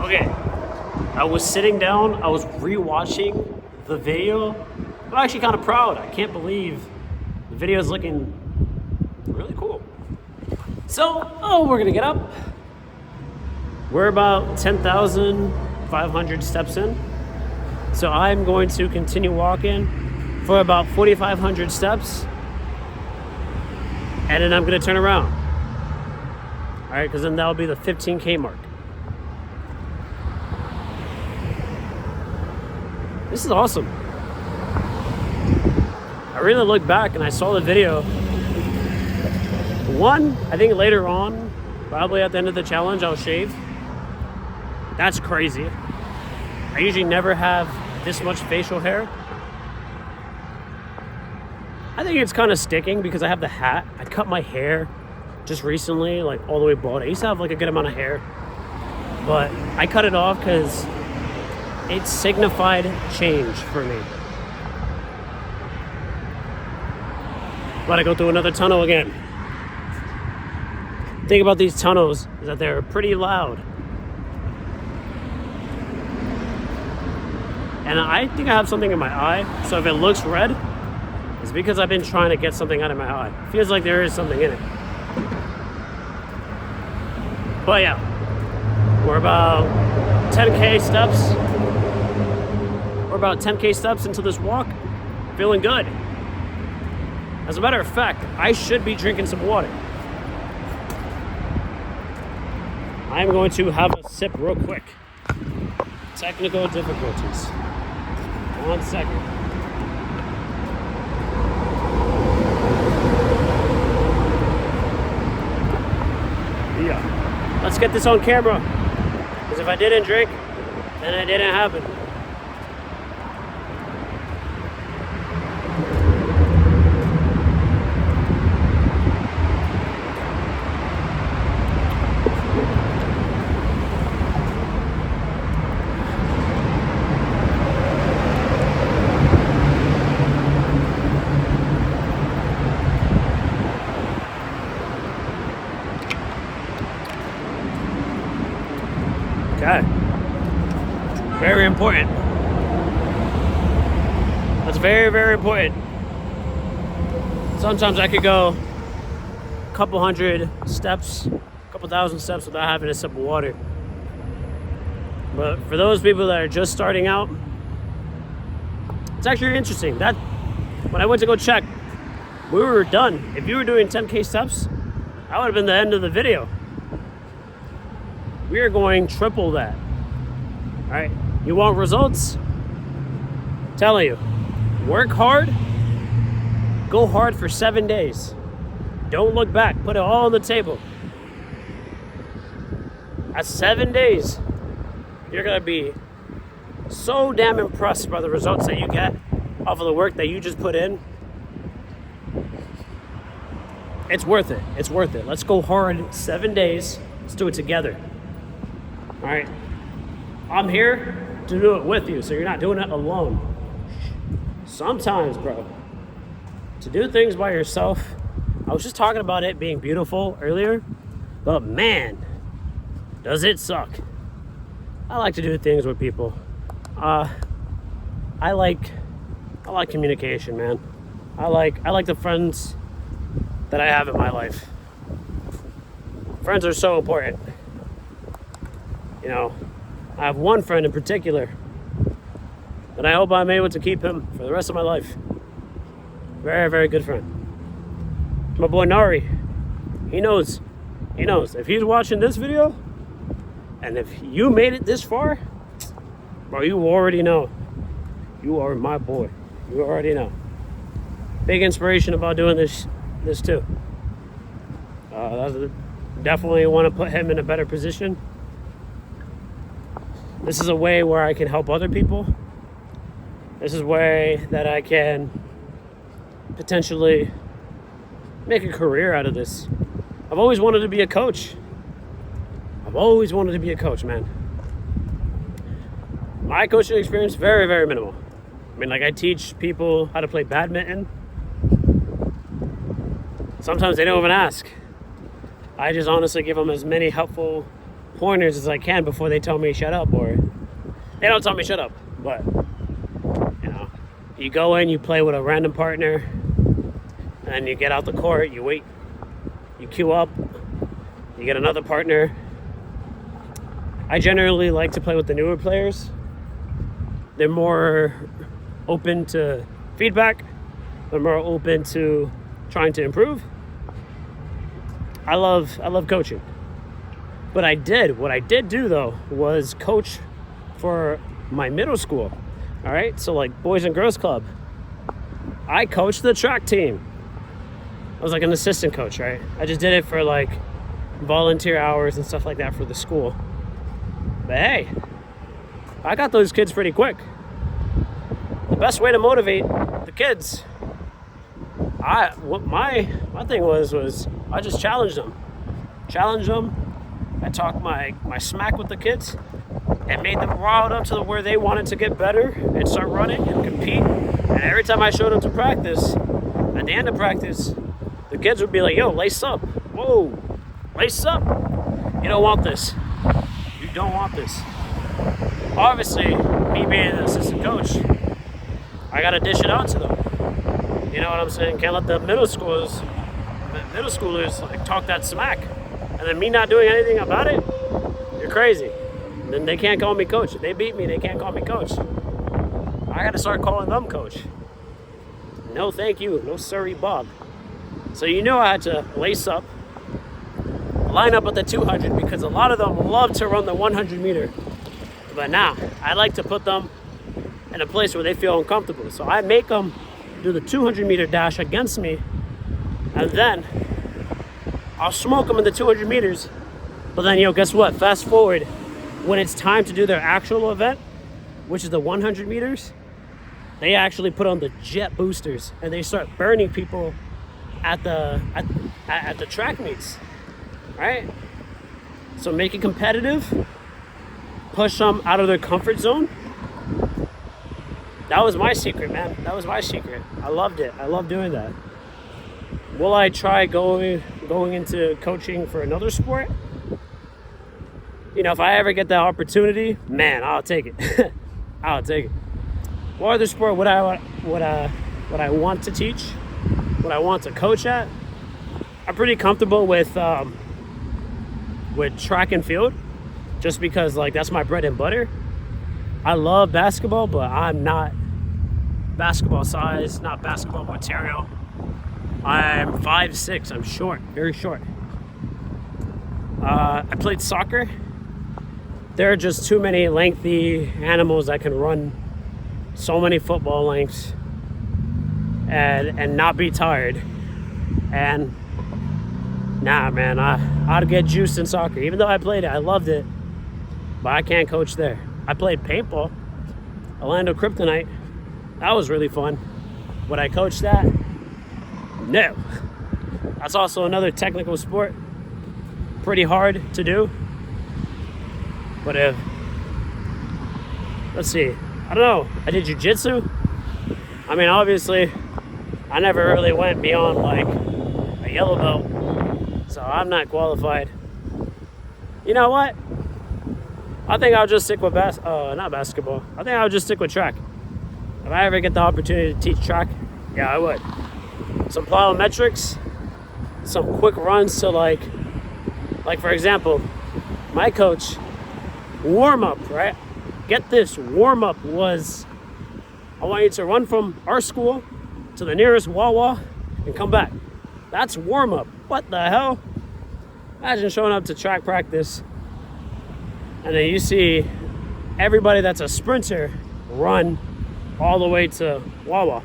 Okay, I was sitting down, I was rewatching the video. I'm actually kind of proud. I can't believe the video is looking really cool. So, we're gonna get up. We're about 10,500 steps in. So I'm going to continue walking for about 4,500 steps. And then I'm gonna turn around. All right, because then that'll be the 15K mark. This is awesome. I really looked back and I saw the video. One, I think later on, probably at the end of the challenge, I'll shave. That's crazy. I usually never have this much facial hair. I think it's kind of sticking because I have the hat. I cut my hair just recently, like all the way bald. I used to have like a good amount of hair, but I cut it off because it signified change for me. About to go through another tunnel again. The thing about these tunnels is that they're pretty loud. And I think I have something in my eye, so if it looks red, it's because I've been trying to get something out of my eye. It feels like there is something in it. But yeah, we're about 10K steps. We're about 10K steps into this walk, feeling good. As a matter of fact, I should be drinking some water. I'm going to have a sip real quick. Technical difficulties. 1 second. Yeah. Let's get this on camera. Because if I didn't drink, then it didn't happen. Okay. Very important. That's very, very important. Sometimes I could go a couple hundred steps, a couple thousand steps without having a sip of water. But for those people that are just starting out, it's actually interesting. That when I went to go check, we were done. If you were doing 10K steps, that would have been the end of the video. We are going triple that. All right, you want results? I'm telling you, work hard, go hard for 7 days. Don't look back, put it all on the table. At 7 days, you're gonna be so damn impressed by the results that you get off of the work that you just put in. It's worth it, it's worth it. Let's go hard 7 days, let's do it together. All right, I'm here to do it with you, so you're not doing it alone. Sometimes, bro, to do things by yourself, I was just talking about it being beautiful earlier, but man, does it suck. I like to do things with people. I like communication, man. I like the friends that I have in my life. Friends are so important. You know, I have one friend in particular, and I hope I'm able to keep him for the rest of my life. Very, very good friend. My boy Nari, he knows. If he's watching this video, and if you made it this far, bro, you already know. You are my boy. You already know. Big inspiration about doing this too. Definitely want to put him in a better position. This is a way where I can help other people. This is a way that I can potentially make a career out of this. I've always wanted to be a coach. Man. My coaching experience, very, very minimal. I mean, like, I teach people how to play badminton. Sometimes they don't even ask. I just honestly give them as many helpful pointers as I can before they tell me shut up, or they don't tell me shut up, but you know, you go in, you play with a random partner, and you get out the court, you wait, you queue up, you get another partner. I generally like to play with the newer players. They're more open to feedback. They're more open to trying to improve. I love coaching. But what I did do though was coach for my middle school. All right, so like Boys and Girls Club. I coached the track team. I was like an assistant coach, right? I just did it for like volunteer hours and stuff like that for the school. But hey, I got those kids pretty quick. The best way to motivate the kids, my thing was I just challenged them. I talked my smack with the kids and made them riled up to where they wanted to get better and start running and compete. And every time I showed them to practice, at the end of practice, the kids would be like, yo, lace up. Whoa, lace up. You don't want this. You don't want this. Obviously, me being an assistant coach, I gotta dish it out to them. You know what I'm saying? Can't let the middle schoolers like talk that smack. And then me not doing anything about it, you're crazy. And then they can't call me coach. If they beat me, they can't call me coach. I gotta start calling them coach. No thank you, no sorry Bob. So you know I had to lace up, line up at the 200 because a lot of them love to run the 100 meter. But now, I like to put them in a place where they feel uncomfortable. So I make them do the 200 meter dash against me, and then I'll smoke them in the 200 meters. But then, guess what? Fast forward, when it's time to do their actual event, which is the 100 meters, they actually put on the jet boosters and they start burning people at the track meets, right? So make it competitive, push them out of their comfort zone. That was my secret, man. That was my secret. I loved it. I love doing that. Will I try going into coaching for another sport? If I ever get that opportunity, man, I'll take it. I'll take it. What other sport would I want to teach? What I want to coach at? I'm pretty comfortable with track and field, just because that's my bread and butter. I love basketball, but I'm not basketball size, not basketball material. I'm 5'6", I'm short, very short. I played soccer. There are just too many lengthy animals that can run so many football lengths and not be tired. And nah, man, I'd get juiced in soccer. Even though I played it, I loved it, but I can't coach there. I played paintball, Orlando Kryptonite. That was really fun. Would I coach that? No. That's also another technical sport. Pretty hard to do. But let's see. I don't know. I did jiu-jitsu. I mean, obviously, I never really went beyond a yellow belt. So I'm not qualified. You know what? I think I'll just stick with not basketball. I think I'll just stick with track. If I ever get the opportunity to teach track, yeah, I would. Some plyometrics, some quick runs to like for example, my coach, warm up, right? Get this, warm up was, I want you to run from our school to the nearest Wawa and come back. That's warm up. What the hell? Imagine showing up to track practice and then you see everybody that's a sprinter run all the way to Wawa.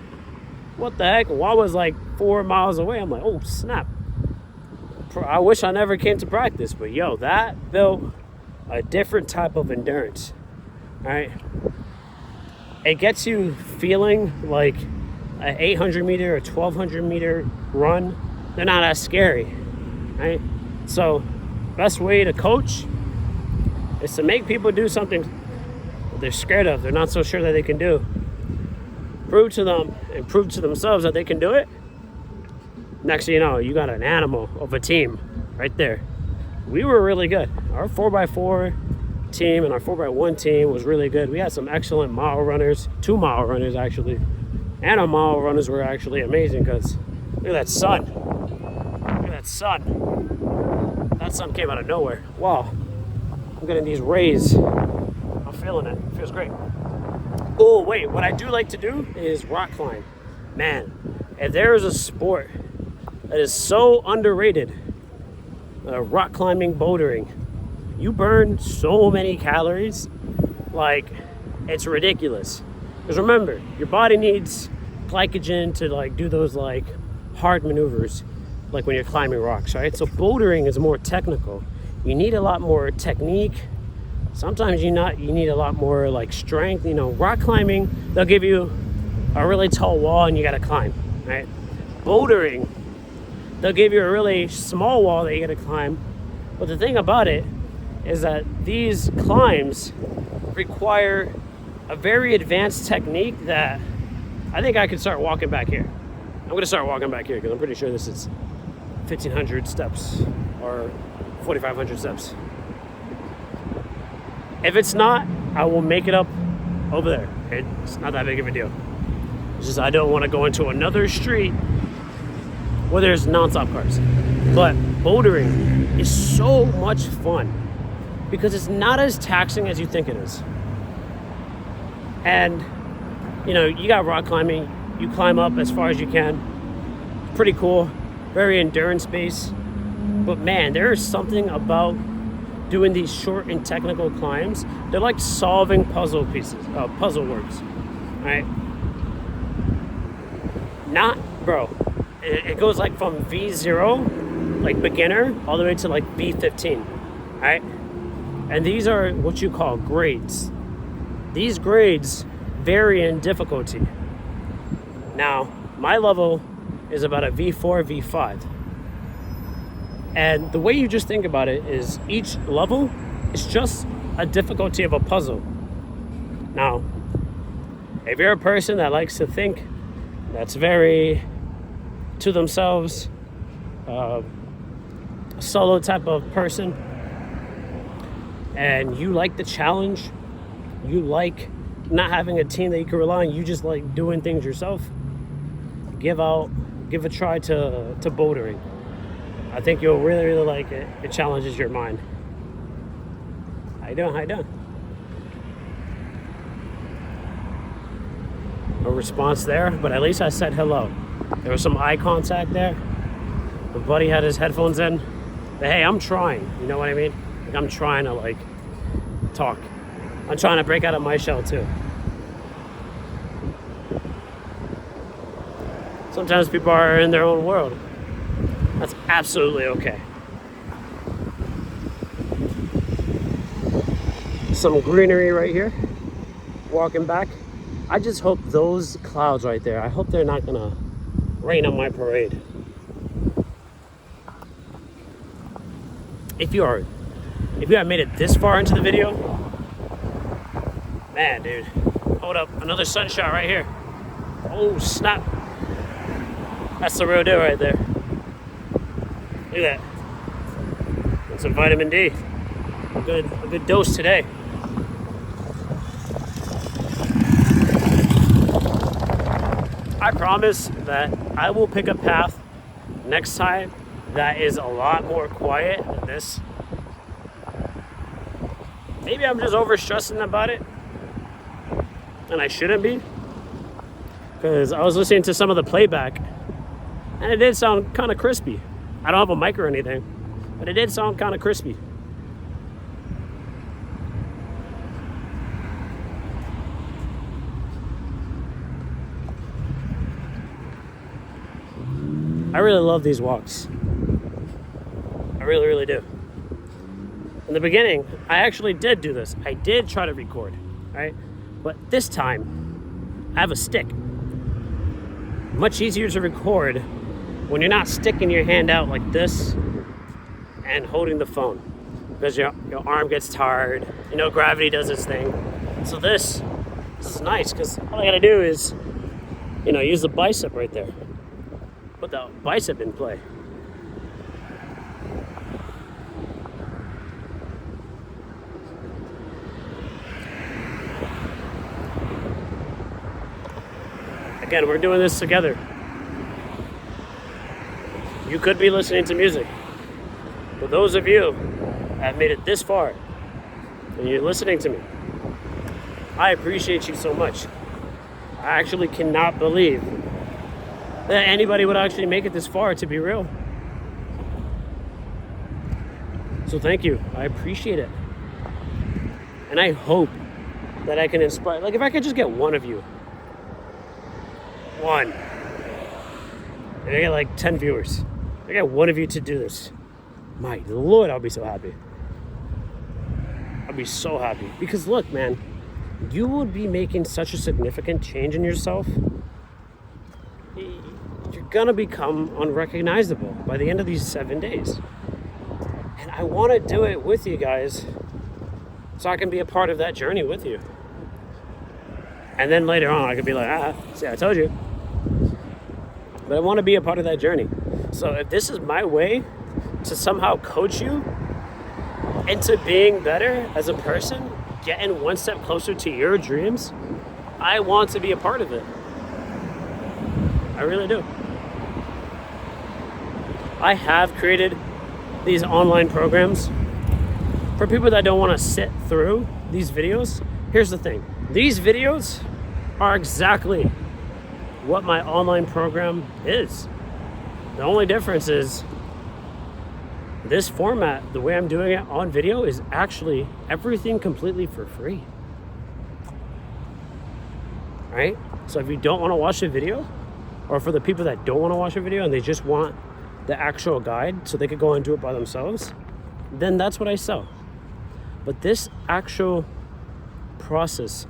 What the heck? Wawa's 4 miles away. I'm like, oh snap. I wish I never came to practice, but that built a different type of endurance. All right. It gets you feeling like an 800 meter or 1200 meter run. They're not as scary, right? So best way to coach is to make people do something they're scared of, they're not so sure that they can do. Prove to them and prove to themselves that they can do it. Next thing you know, you got an animal of a team right there. we were really good. Our 4x4 team and our 4x1 team was really good. We had some excellent mile runners, 2-mile runners actually, and our mile runners were actually amazing because look at that sun. Look at that sun. That sun came out of nowhere. Wow. I'm getting these rays. I'm feeling it. It feels great. Oh, wait. What I do like to do is rock climb. Man, if there is a sport that is so underrated, rock climbing, bouldering, you burn so many calories, like it's ridiculous. Because remember, your body needs glycogen to like do those like hard maneuvers, like when you're climbing rocks, right? So bouldering is more technical. You need a lot more technique. Sometimes you need a lot more like strength. You know, rock climbing, they'll give you a really tall wall and you gotta climb, right? Bouldering, they'll give you a really small wall that you gotta climb. But the thing about it is that these climbs require a very advanced technique that I think I could start walking back here. I'm gonna start walking back here because I'm pretty sure this is 1,500 steps or 4,500 steps. If it's not, I will make it up over there. It's not that big of a deal. It's just I don't want to go into another street where there's non-stop cars. But bouldering is so much fun because it's not as taxing as you think it is. And, you know, you got rock climbing, you climb up as far as you can. Pretty cool, very endurance-based. But man, there is something about doing these short and technical climbs. They're like solving puzzle pieces, puzzle works, right? It goes like from V0, like beginner, all the way to like V15, right? And these are what you call grades. These grades vary in difficulty. Now, my level is about a V4, V5. And the way you just think about it is each level is just a difficulty of a puzzle. Now, if you're a person that likes to think, that's very to themselves, solo type of person, and you like the challenge, you like not having a team that you can rely on, you just like doing things yourself, give a try to bouldering. I think you'll really, really like it. It challenges your mind. How you doing? How you doing? No response there, but at least I said hello. There was some eye contact there. My buddy had his headphones in. But hey, I'm trying. You know what I mean? Like I'm trying to like talk. I'm trying to break out of my shell too. Sometimes people are in their own world. That's absolutely okay. Some greenery right here. Walking back. I just hope those clouds right there, I hope they're not gonna rain on my parade. If you have made it this far into the video, man, dude, hold up, another sunshot right here. Oh snap! That's the real deal right there. Look at that. And some vitamin D. A good dose today. I promise that I will pick a path next time that is a lot more quiet than this. Maybe I'm just overstressing about it, and I shouldn't be, because I was listening to some of the playback, and it did sound kind of crispy. I don't have a mic or anything, but it did sound kind of crispy. I really love these walks. I really, really do. In the beginning, I actually did do this. I did try to record, right? But this time, I have a stick. Much easier to record when you're not sticking your hand out like this and holding the phone, because your arm gets tired. You know, gravity does its thing. So this is nice, because all I gotta do is, you know, use the bicep right there. Put the bicep in play. Again, we're doing this together. You could be listening to music. But those of you that have made it this far and you're listening to me, I appreciate you so much. I actually cannot believe that anybody would actually make it this far, to be real. So thank you. I appreciate it. And I hope that I can inspire, like if I could just get one of you. One. And I get like 10 viewers. I got one of you to do this. My Lord, I'll be so happy. I'll be so happy. Because look, man, you would be making such a significant change in yourself. You're gonna become unrecognizable by the end of these 7 days. And I wanna do it with you guys so I can be a part of that journey with you. And then later on, I could be like, see, I told you. But I wanna be a part of that journey. So if this is my way to somehow coach you into being better as a person, getting one step closer to your dreams, I want to be a part of it. I really do. I have created these online programs for people that don't want to sit through these videos. Here's the thing. These videos are exactly what my online program is. The only difference is this format, the way I'm doing it on video, is actually everything completely for free. Right? So if you don't want to watch the video, or for the people that don't want to watch a video and they just want the actual guide so they could go and do it by themselves, then that's what I sell. But this actual process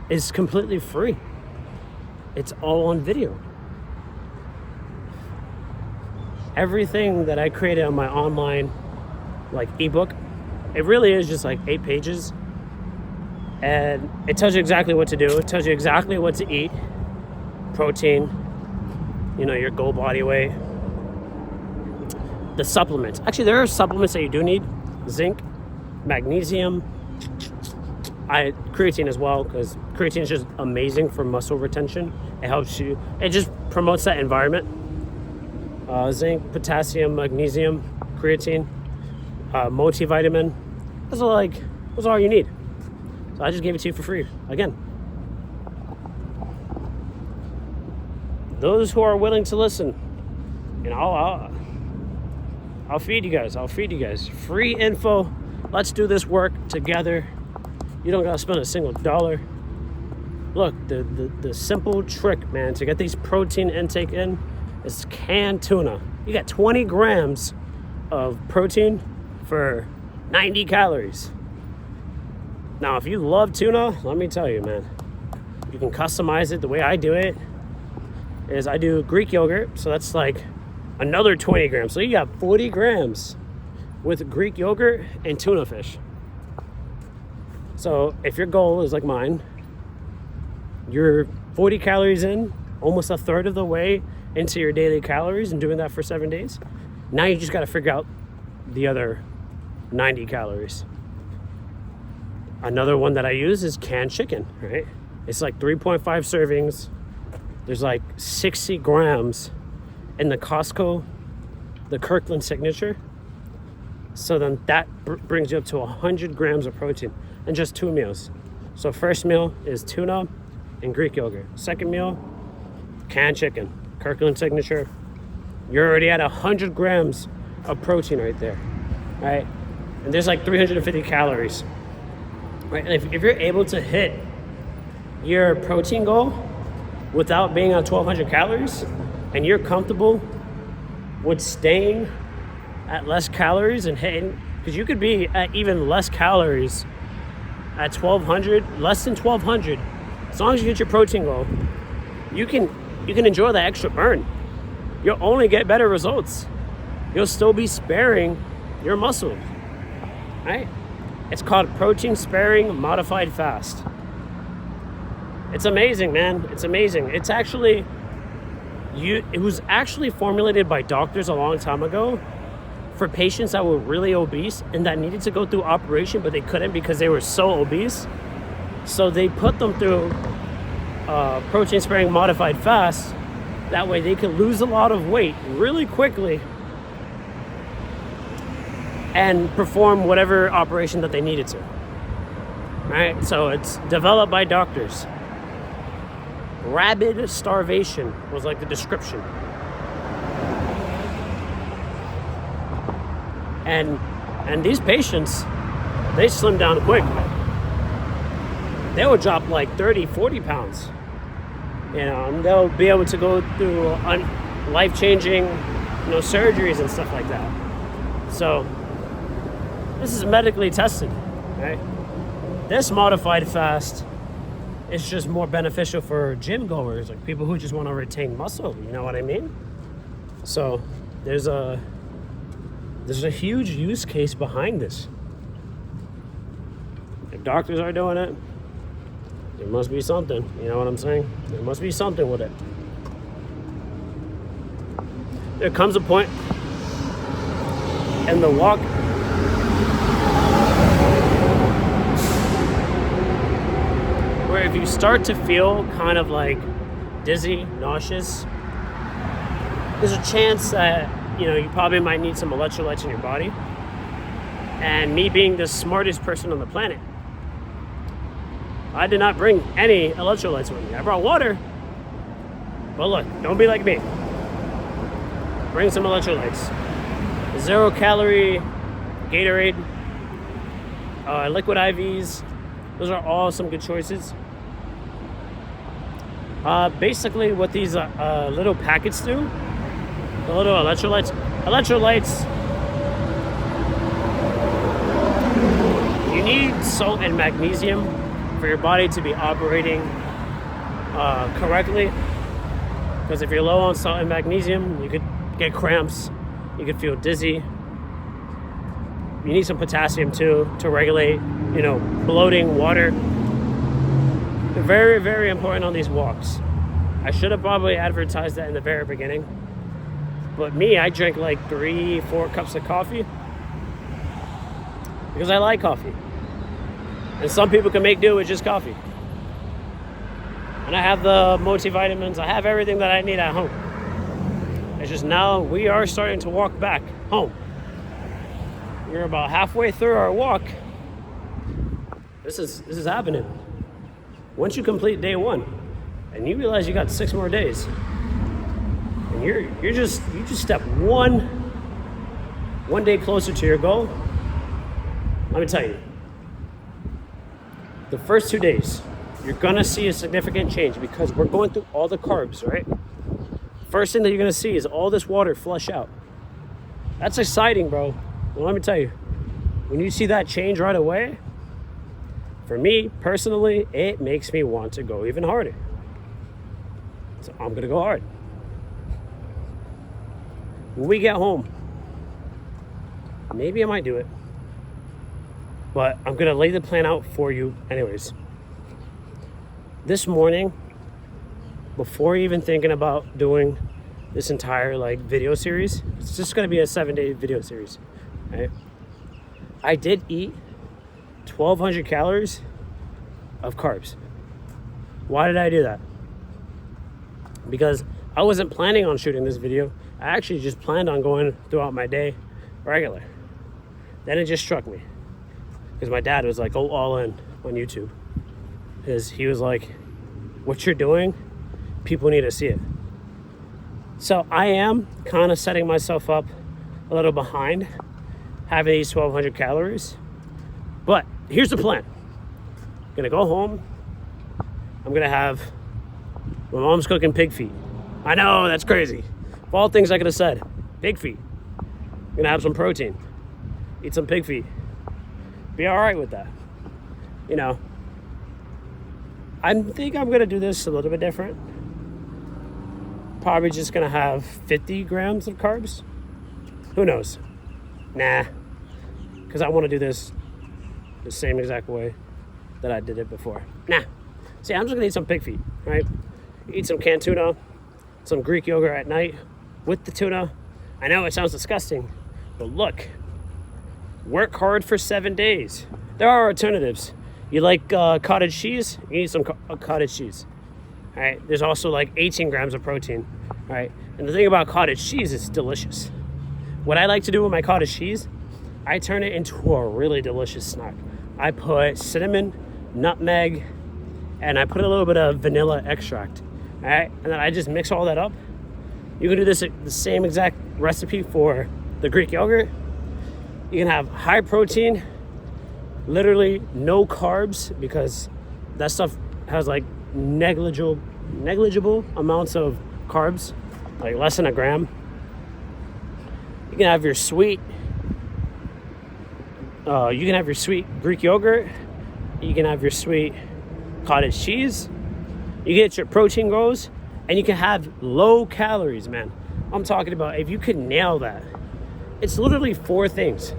is completely free. It's all on video. Everything that I created on my online like ebook, it really is just like 8 pages, and it tells you exactly what to do. It tells you exactly what to eat, protein, your goal body weight, the supplements. Actually, there are supplements that you do need: zinc, magnesium, creatine as well, because creatine is just amazing for muscle retention. It helps you, it just promotes that environment. Zinc, potassium, magnesium, creatine, multivitamin. Those are all you need. So I just gave it to you for free. Again, those who are willing to listen, I'll feed you guys. I'll feed you guys free info. Let's do this work together. You don't gotta spend a single dollar. Look, the simple trick, man, to get these protein intake in is canned tuna. You got 20 grams of protein for 90 calories. Now, if you love tuna, let me tell you, man, you can customize it. The way I do it is I do Greek yogurt, so that's like another 20 grams. So you got 40 grams with Greek yogurt and tuna fish. So if your goal is like mine, you're 40 calories in, almost a third of the way into your daily calories, and doing that for 7 days. Now you just got to figure out the other 90 calories. Another one that I use is canned chicken, right? It's like 3.5 servings. There's like 60 grams in the Costco, the Kirkland signature. So then that brings you up to 100 grams of protein in just 2 meals. So first meal is tuna and Greek yogurt. Second meal, canned chicken, Kirkland signature. You're already at 100 grams of protein right there, right? And there's like 350 calories, right? And if you're able to hit your protein goal without being on 1,200 calories, and you're comfortable with staying at less calories and hitting, because you could be at even less calories at 1,200, less than 1,200, as long as you hit your protein goal, you can enjoy that extra burn. You'll only get better results. You'll still be sparing your muscle, right? It's called protein sparing modified fast. It's amazing, man. It's amazing. It's actually, it was actually formulated by doctors a long time ago for patients that were really obese and that needed to go through operation, but they couldn't because they were so obese. So they put them through protein sparing modified fast. That way they can lose a lot of weight really quickly and perform whatever operation that they needed to. Right? So it's developed by doctors. Rabid starvation was like the description. And these patients, they slim down quick. They will drop like 30, 40 pounds. You know, and they'll be able to go through life-changing, surgeries and stuff like that. So this is medically tested, right? This modified fast is just more beneficial for gym goers, like people who just want to retain muscle. You know what I mean? So there's a huge use case behind this. If doctors are doing it, there must be something. You know what I'm saying? There must be something with it. There comes a point in the walk where if you start to feel kind of like dizzy, nauseous, there's a chance that you probably might need some electrolytes in your body. And me being the smartest person on the planet, I did not bring any electrolytes with me. I brought water, but look, don't be like me. Bring some electrolytes. 0 calorie Gatorade, liquid IVs. Those are all some good choices. Basically what these little packets do, the little electrolytes, you need salt and magnesium for your body to be operating correctly. Because if you're low on salt and magnesium, you could get cramps, you could feel dizzy. You need some potassium too to regulate, bloating, water. They're very, very important on these walks. I should have probably advertised that in the very beginning. But me, I drink like 3-4 cups of coffee because I like coffee. And some people can make do with just coffee. And I have the multivitamins. I have everything that I need at home. It's just now we are starting to walk back home. We're about halfway through our walk. This is happening. Once you complete day 1 and you realize you got 6 more days, and you just step one day closer to your goal. Let me tell you, the first 2 days, you're gonna see a significant change because we're going through all the carbs, right? First thing that you're gonna see is all this water flush out. That's exciting, bro. Well, let me tell you, when you see that change right away, for me personally, it makes me want to go even harder. So I'm gonna go hard. When we get home, maybe I might do it, but I'm gonna lay the plan out for you anyways. This morning, before even thinking about doing this entire video series, it's just gonna be a 7-day video series, right? I did eat 1,200 calories of carbs. Why did I do that? Because I wasn't planning on shooting this video. I actually just planned on going throughout my day regular. Then it just struck me. Because my dad was like, go all in on YouTube. Because he was like, what you're doing, people need to see it. So I am kind of setting myself up a little behind having these 1,200 calories. But here's the plan. I'm gonna go home. I'm gonna have, my mom's cooking pig feet. I know, that's crazy. Of all things I could have said, pig feet. I'm gonna have some protein. Eat some pig feet. Be all right with that. I think I'm gonna do this a little bit different. Probably just gonna have 50 grams of carbs. Who knows? Nah, because I want to do this the same exact way that I did it before. Nah. See, I'm just gonna eat some pig feet, right? Eat some canned tuna, some Greek yogurt at night with the tuna. I know it sounds disgusting, but look, work hard for 7 days. There are alternatives. You like cottage cheese? You eat some cottage cheese. All right, there's also like 18 grams of protein. All right, and the thing about cottage cheese is it's delicious. What I like to do with my cottage cheese, I turn it into a really delicious snack. I put cinnamon, nutmeg, and I put a little bit of vanilla extract. All right, and then I just mix all that up. You can do the same exact recipe for the Greek yogurt. You can have high protein, literally no carbs, because that stuff has like negligible amounts of carbs, like less than a gram. You can have your sweet Greek yogurt. You can have your sweet cottage cheese. You get your protein goals, and you can have low calories, man. I'm talking about if you could nail that. It's literally 4 things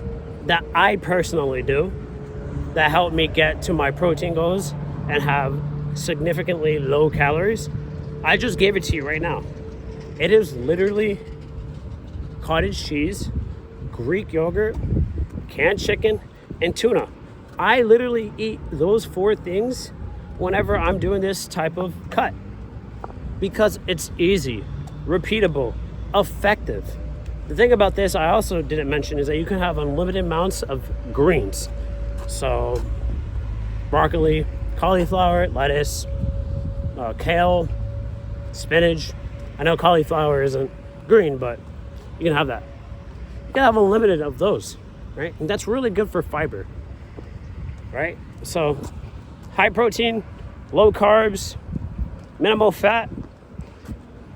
that I personally do that help me get to my protein goals and have significantly low calories. I just gave it to you right now. It is literally cottage cheese, Greek yogurt, canned chicken, and tuna. I literally eat those 4 things whenever I'm doing this type of cut because it's easy, repeatable, effective. The thing about this I also didn't mention is that you can have unlimited amounts of greens. So broccoli, cauliflower, lettuce, kale, spinach. I know cauliflower isn't green, but you can have that. You can have unlimited of those, right? And that's really good for fiber, right? So high protein, low carbs, minimal fat,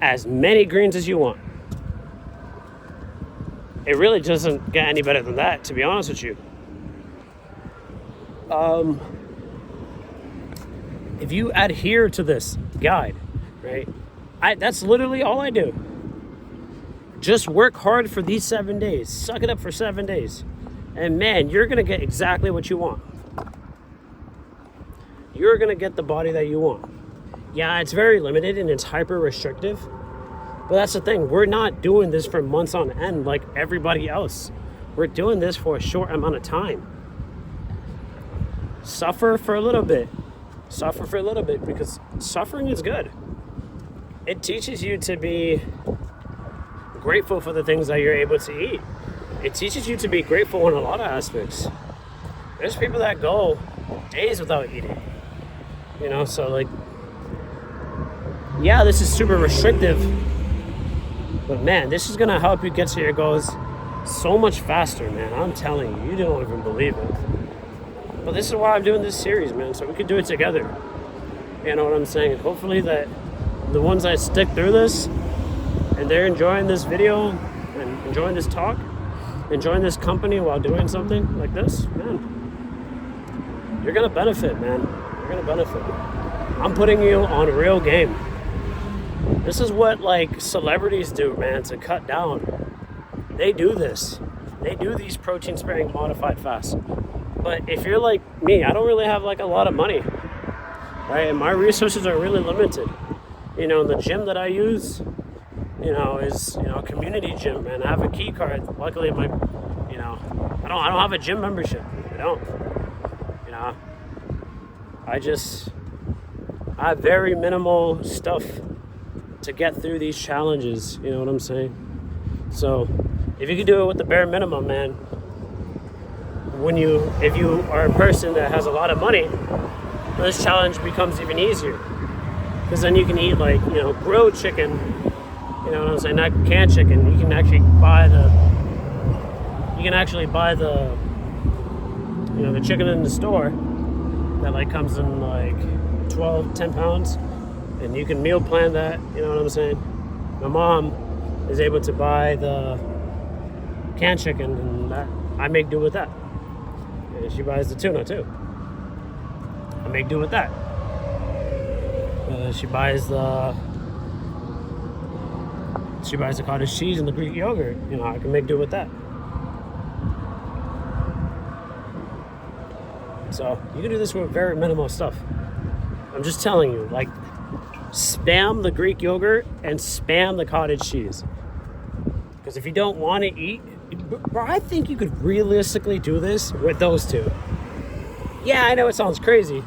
as many greens as you want. It really doesn't get any better than that, to be honest with you. If you adhere to this guide, right, that's literally all I do. Just work hard for these 7 days. Suck it up for 7 days. And man, you're going to get exactly what you want. You're going to get the body that you want. Yeah, it's very limited and it's hyper restrictive. But that's the thing. We're not doing this for months on end like everybody else. We're doing this for a short amount of time. Suffer for a little bit. Suffer for a little bit because suffering is good. It teaches you to be grateful for the things that you're able to eat. It teaches you to be grateful in a lot of aspects. There's people that go days without eating. You know, so like, yeah, this is super restrictive. But man, this is gonna help you get to your goals so much faster, man. I'm telling you, you don't even believe it. But this is why I'm doing this series, man, so we can do it together. You know what I'm saying? And hopefully that the ones that stick through this and they're enjoying this video and enjoying this talk, enjoying this company while doing something like this, man, you're gonna benefit, man. You're gonna benefit. I'm putting you on a real game. This is what like celebrities do, man, to cut down. They do this. They do these protein sparing modified fasts. But if you're like me, I don't really have like a lot of money, right? And my resources are really limited. You know, the gym that I use, you know, is, you know, a community gym, man. I have a key card. Luckily, I don't have a gym membership. I don't. You know, I have very minimal stuff to get through these challenges. You know what I'm saying? So, if you can do it with the bare minimum, man. If you are a person that has a lot of money, this challenge becomes even easier. Because then you can eat like, you know, grilled chicken, you know what I'm saying, not canned chicken. You can actually buy the you know, the chicken in the store that like comes in like 10 pounds. And you can meal plan that, you know what I'm saying? My mom is able to buy the canned chicken and that I make do with that. And she buys the tuna too. I make do with that. She buys the cottage cheese and the Greek yogurt. You know, I can make do with that. So you can do this with very minimal stuff. I'm just telling you, like, spam the Greek yogurt and spam the cottage cheese. Because if you don't want to eat, bro, I think you could realistically do this with those two. Yeah, I know it sounds crazy,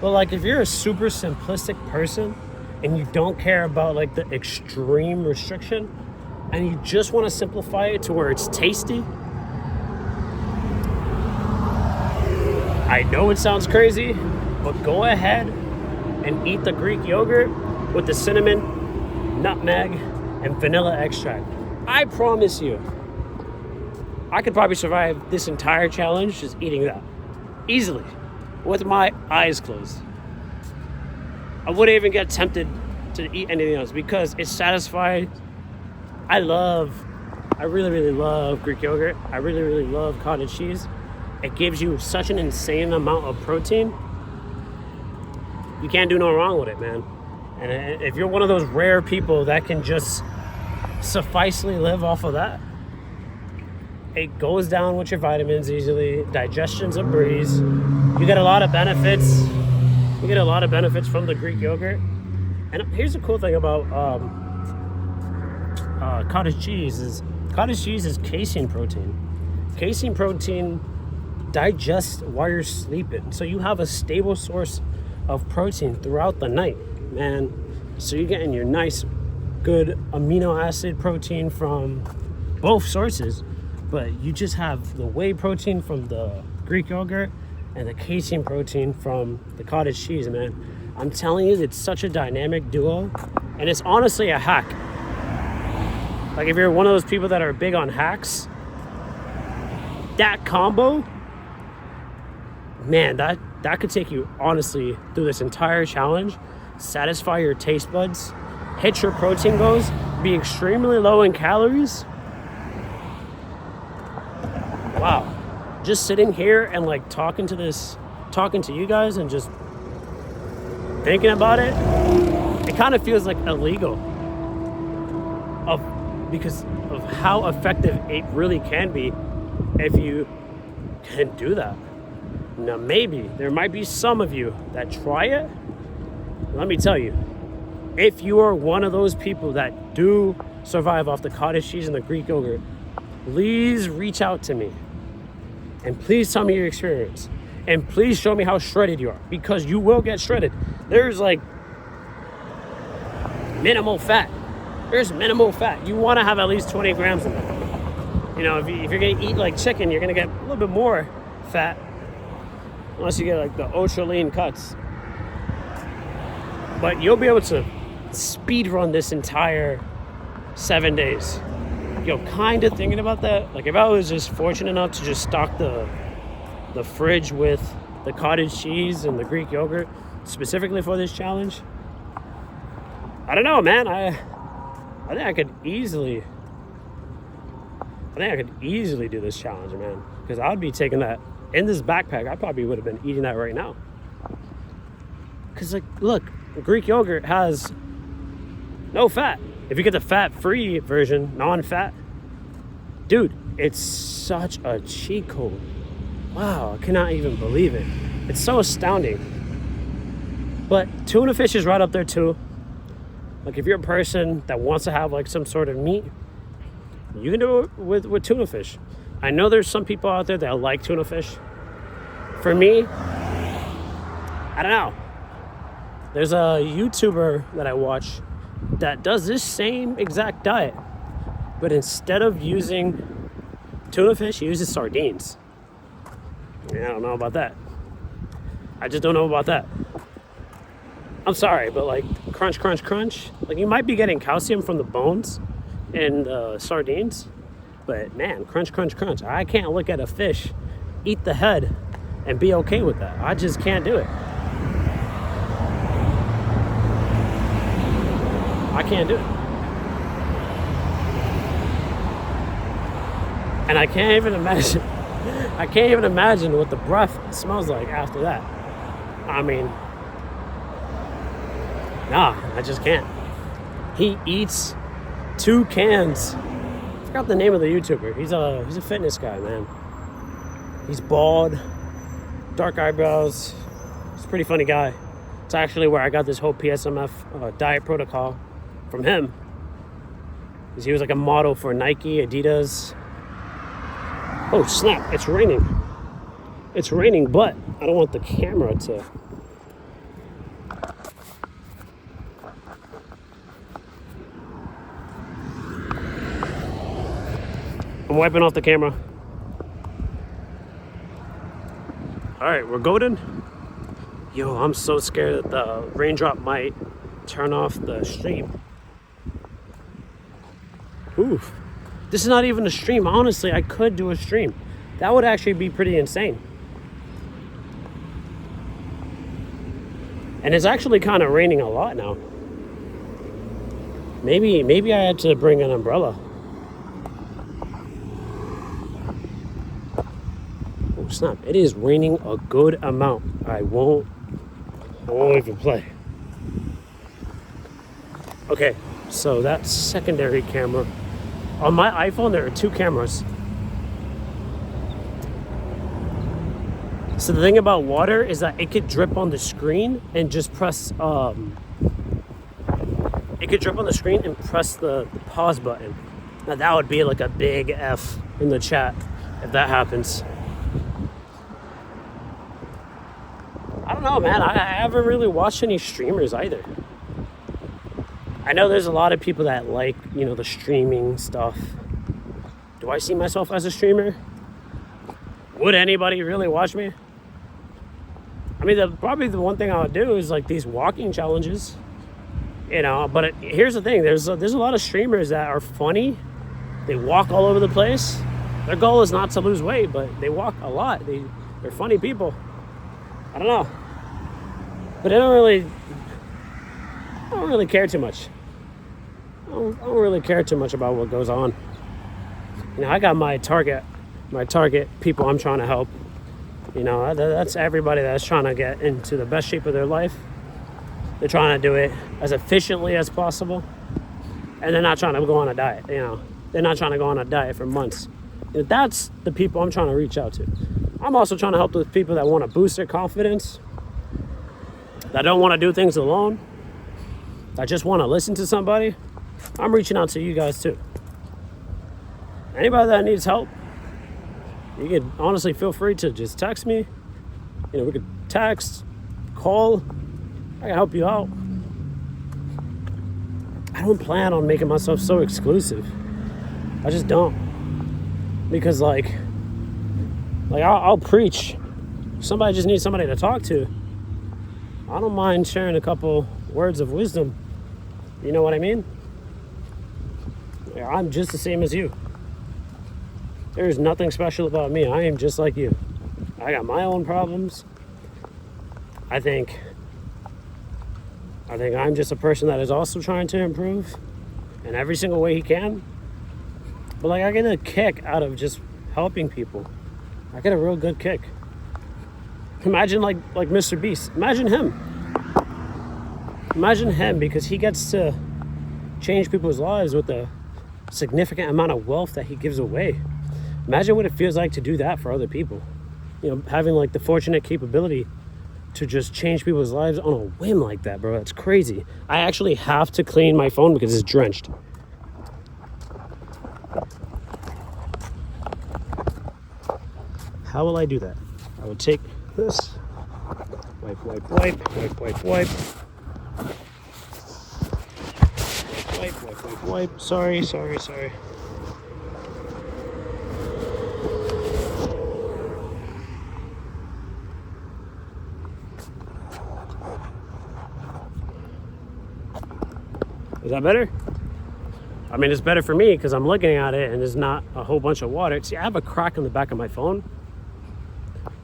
but like if you're a super simplistic person and you don't care about like the extreme restriction, and you just want to simplify it to where it's tasty, I know it sounds crazy, but go ahead and eat the Greek yogurt with the cinnamon, nutmeg, and vanilla extract. I promise you, I could probably survive this entire challenge just eating that easily with my eyes closed. I wouldn't even get tempted to eat anything else because it's satisfying. I really, really love Greek yogurt. I really, really love cottage cheese. It gives you such an insane amount of protein. You can't do no wrong with it, man. And if you're one of those rare people that can just sufficiently live off of that, it goes down with your vitamins easily. Digestion's a breeze. You get a lot of benefits. You get a lot of benefits from the Greek yogurt. And here's the cool thing about cottage cheese is casein protein. Casein protein digests while you're sleeping. So you have a stable source of protein throughout the night, man. So you're getting your nice, good amino acid protein from both sources, but you just have the whey protein from the Greek yogurt and the casein protein from the cottage cheese, man. I'm telling you, it's such a dynamic duo, and it's honestly a hack. Like if you're one of those people that are big on hacks, that combo, man, that could take you honestly through this entire challenge, satisfy your taste buds, hit your protein goals, be extremely low in calories. Wow. Just sitting here and like talking to you guys and just thinking about it, it kind of feels like illegal because of how effective it really can be if you can do that. Now maybe there might be some of you that try it. Let me tell you, if you are one of those people that do survive off the cottage cheese and the Greek yogurt, please reach out to me and please tell me your experience and please show me how shredded you are, because you will get shredded. There's like minimal fat. There's minimal fat. You want to have at least 20 grams in there. You know, if you're going to eat like chicken, you're going to get a little bit more fat, unless you get like the ultra lean cuts. But you'll be able to speed run this entire 7 days. Yo, kind of thinking about that. Like if I was just fortunate enough to just stock the fridge with the cottage cheese and the Greek yogurt specifically for this challenge, I don't know, man. I think I could easily do this challenge, man. Because I'd be taking that in this backpack. I probably would have been eating that right now. Because like, look, Greek yogurt has no fat. If you get the fat-free version, non-fat, dude, it's such a cheat code. Wow, I cannot even believe it. It's so astounding. But tuna fish is right up there too. Like if you're a person that wants to have like some sort of meat, you can do it with tuna fish. I know there's some people out there that like tuna fish. For me, I don't know. There's a YouTuber that I watch that does this same exact diet, but instead of using tuna fish, he uses sardines. I don't know about that. I just don't know about that. I'm sorry, but like crunch, crunch, crunch. Like you might be getting calcium from the bones in the sardines, but man, crunch, crunch, crunch. I can't look at a fish, eat the head, and be okay with that. I just can't do it. I can't do it. And I can't even imagine what the breath smells like after that. I mean, nah, I just can't. He eats 2 cans. I forgot the name of the YouTuber. He's a fitness guy, man. He's bald, dark eyebrows. He's a pretty funny guy. It's actually where I got this whole PSMF diet protocol from him. Because he was like a model for Nike, Adidas. Oh snap, it's raining. It's raining, but I don't want the camera to... I'm wiping off the camera. All right, we're golden. Yo, I'm so scared that the raindrop might turn off the stream. Oof. This is not even a stream. Honestly, I could do a stream. That would actually be pretty insane. And it's actually kind of raining a lot now. Maybe I had to bring an umbrella. Oh snap, it is raining a good amount. I won't even play. Okay, so that's secondary camera. On my iPhone, there are 2 cameras. So the thing about water is that it could drip on the screen and just press, it could drip on the screen and press the pause button. Now that would be like a big F in the chat if that happens. I don't know, man. I haven't really watched any streamers either. I know there's a lot of people that like, the streaming stuff. Do I see myself as a streamer? Would anybody really watch me? I mean, probably the one thing I would do is like these walking challenges, But here's the thing: there's a lot of streamers that are funny. They walk all over the place. Their goal is not to lose weight, but they walk a lot. They're funny people. I don't know, but I don't really care too much. I don't really care too much about what goes on. I got my target people I'm trying to help. That's everybody that's trying to get into the best shape of their life. They're trying to do it as efficiently as possible. And they're not trying to go on a diet, They're not trying to go on a diet for months. That's the people I'm trying to reach out to. I'm also trying to help those people that want to boost their confidence, that don't want to do things alone, that just want to listen to somebody. I'm reaching out to you guys too. Anybody that needs help, you can honestly feel free to just text me. We could text, call. I can help you out. I don't plan on making myself so exclusive. I just don't. Because I'll preach. Somebody just needs somebody to talk to. I don't mind sharing a couple words of wisdom. You know what I mean? I'm just the same as you. There's nothing special about me. I am just like you. I got my own problems. I think I'm just a person that is also trying to improve in every single way he can. But I get a kick out of just helping people. I get a real good kick. Imagine like Mr. Beast. Imagine him. Imagine him, because he gets to change people's lives with a significant amount of wealth that he gives away. Imagine what it feels like to do that for other people. Having the fortunate capability to just change people's lives on a whim like that, bro. That's crazy. I actually have to clean my phone because it's drenched. How will I do that? I would take this. Wipe. Wipe. Sorry. Is that better? I mean, it's better for me because I'm looking at it and there's not a whole bunch of water. See, I have a crack in the back of my phone.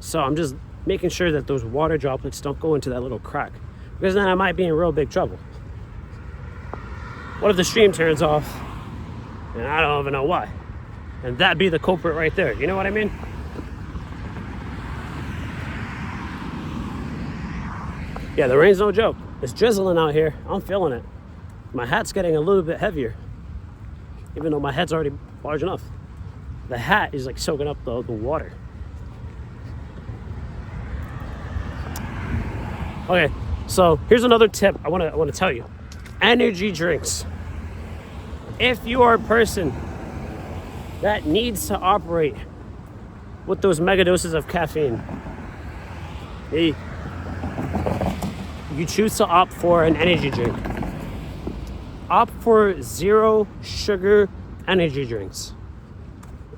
So I'm just making sure that those water droplets don't go into that little crack, because then I might be in real big trouble. What if the stream turns off and I don't even know why? And that'd be the culprit right there. You know what I mean? Yeah, the rain's no joke. It's drizzling out here. I'm feeling it. My hat's getting a little bit heavier, even though my head's already large enough. The hat is soaking up the water. Okay, so here's another tip I want to tell you. Energy drinks. If you are a person that needs to operate with those mega doses of caffeine, you choose to opt for an energy drink. Opt for 0 sugar energy drinks.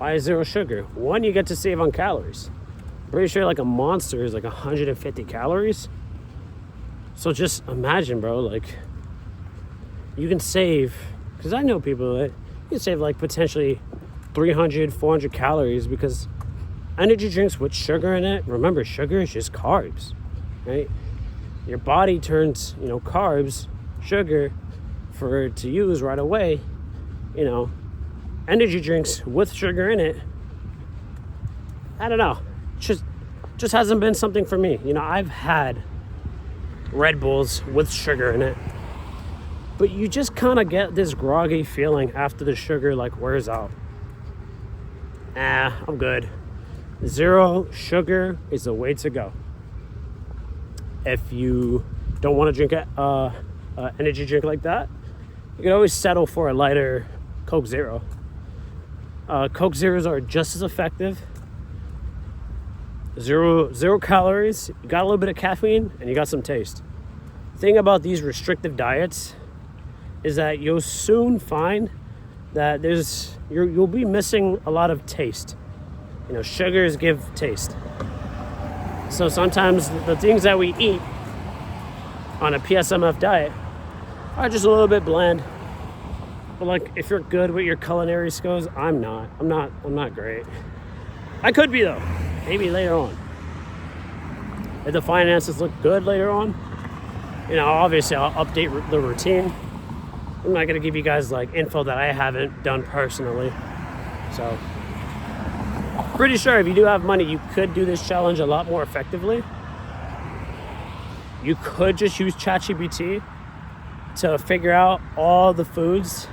Why 0 sugar? One, you get to save on calories. Pretty sure like a Monster is like 150 calories. So just imagine, bro, like you can save, because I know people that you can save like potentially 300, 400 calories because energy drinks with sugar in it, remember, sugar is just carbs, right? Your body turns, carbs, sugar for to use right away. Energy drinks with sugar in it, I don't know, just hasn't been something for me. I've had Red Bulls with sugar in it, but you just kind of get this groggy feeling after the sugar like wears out. I'm good. 0 sugar is the way to go. If you don't want to drink an energy drink like that, you can always settle for a lighter Coke Zero. Coke Zeros are just as effective. Zero calories, you got a little bit of caffeine, and you got some taste. The thing about these restrictive diets is that you'll soon find that you'll be missing a lot of taste. Sugars give taste. So sometimes the things that we eat on a PSMF diet are just a little bit bland. But like, if you're good with your culinary skills, I'm not great. I could be though, maybe later on. If the finances look good later on, obviously I'll update the routine. I'm not gonna give you guys like info that I haven't done personally. So, pretty sure if you do have money, you could do this challenge a lot more effectively. You could just use ChatGPT to figure out all the foods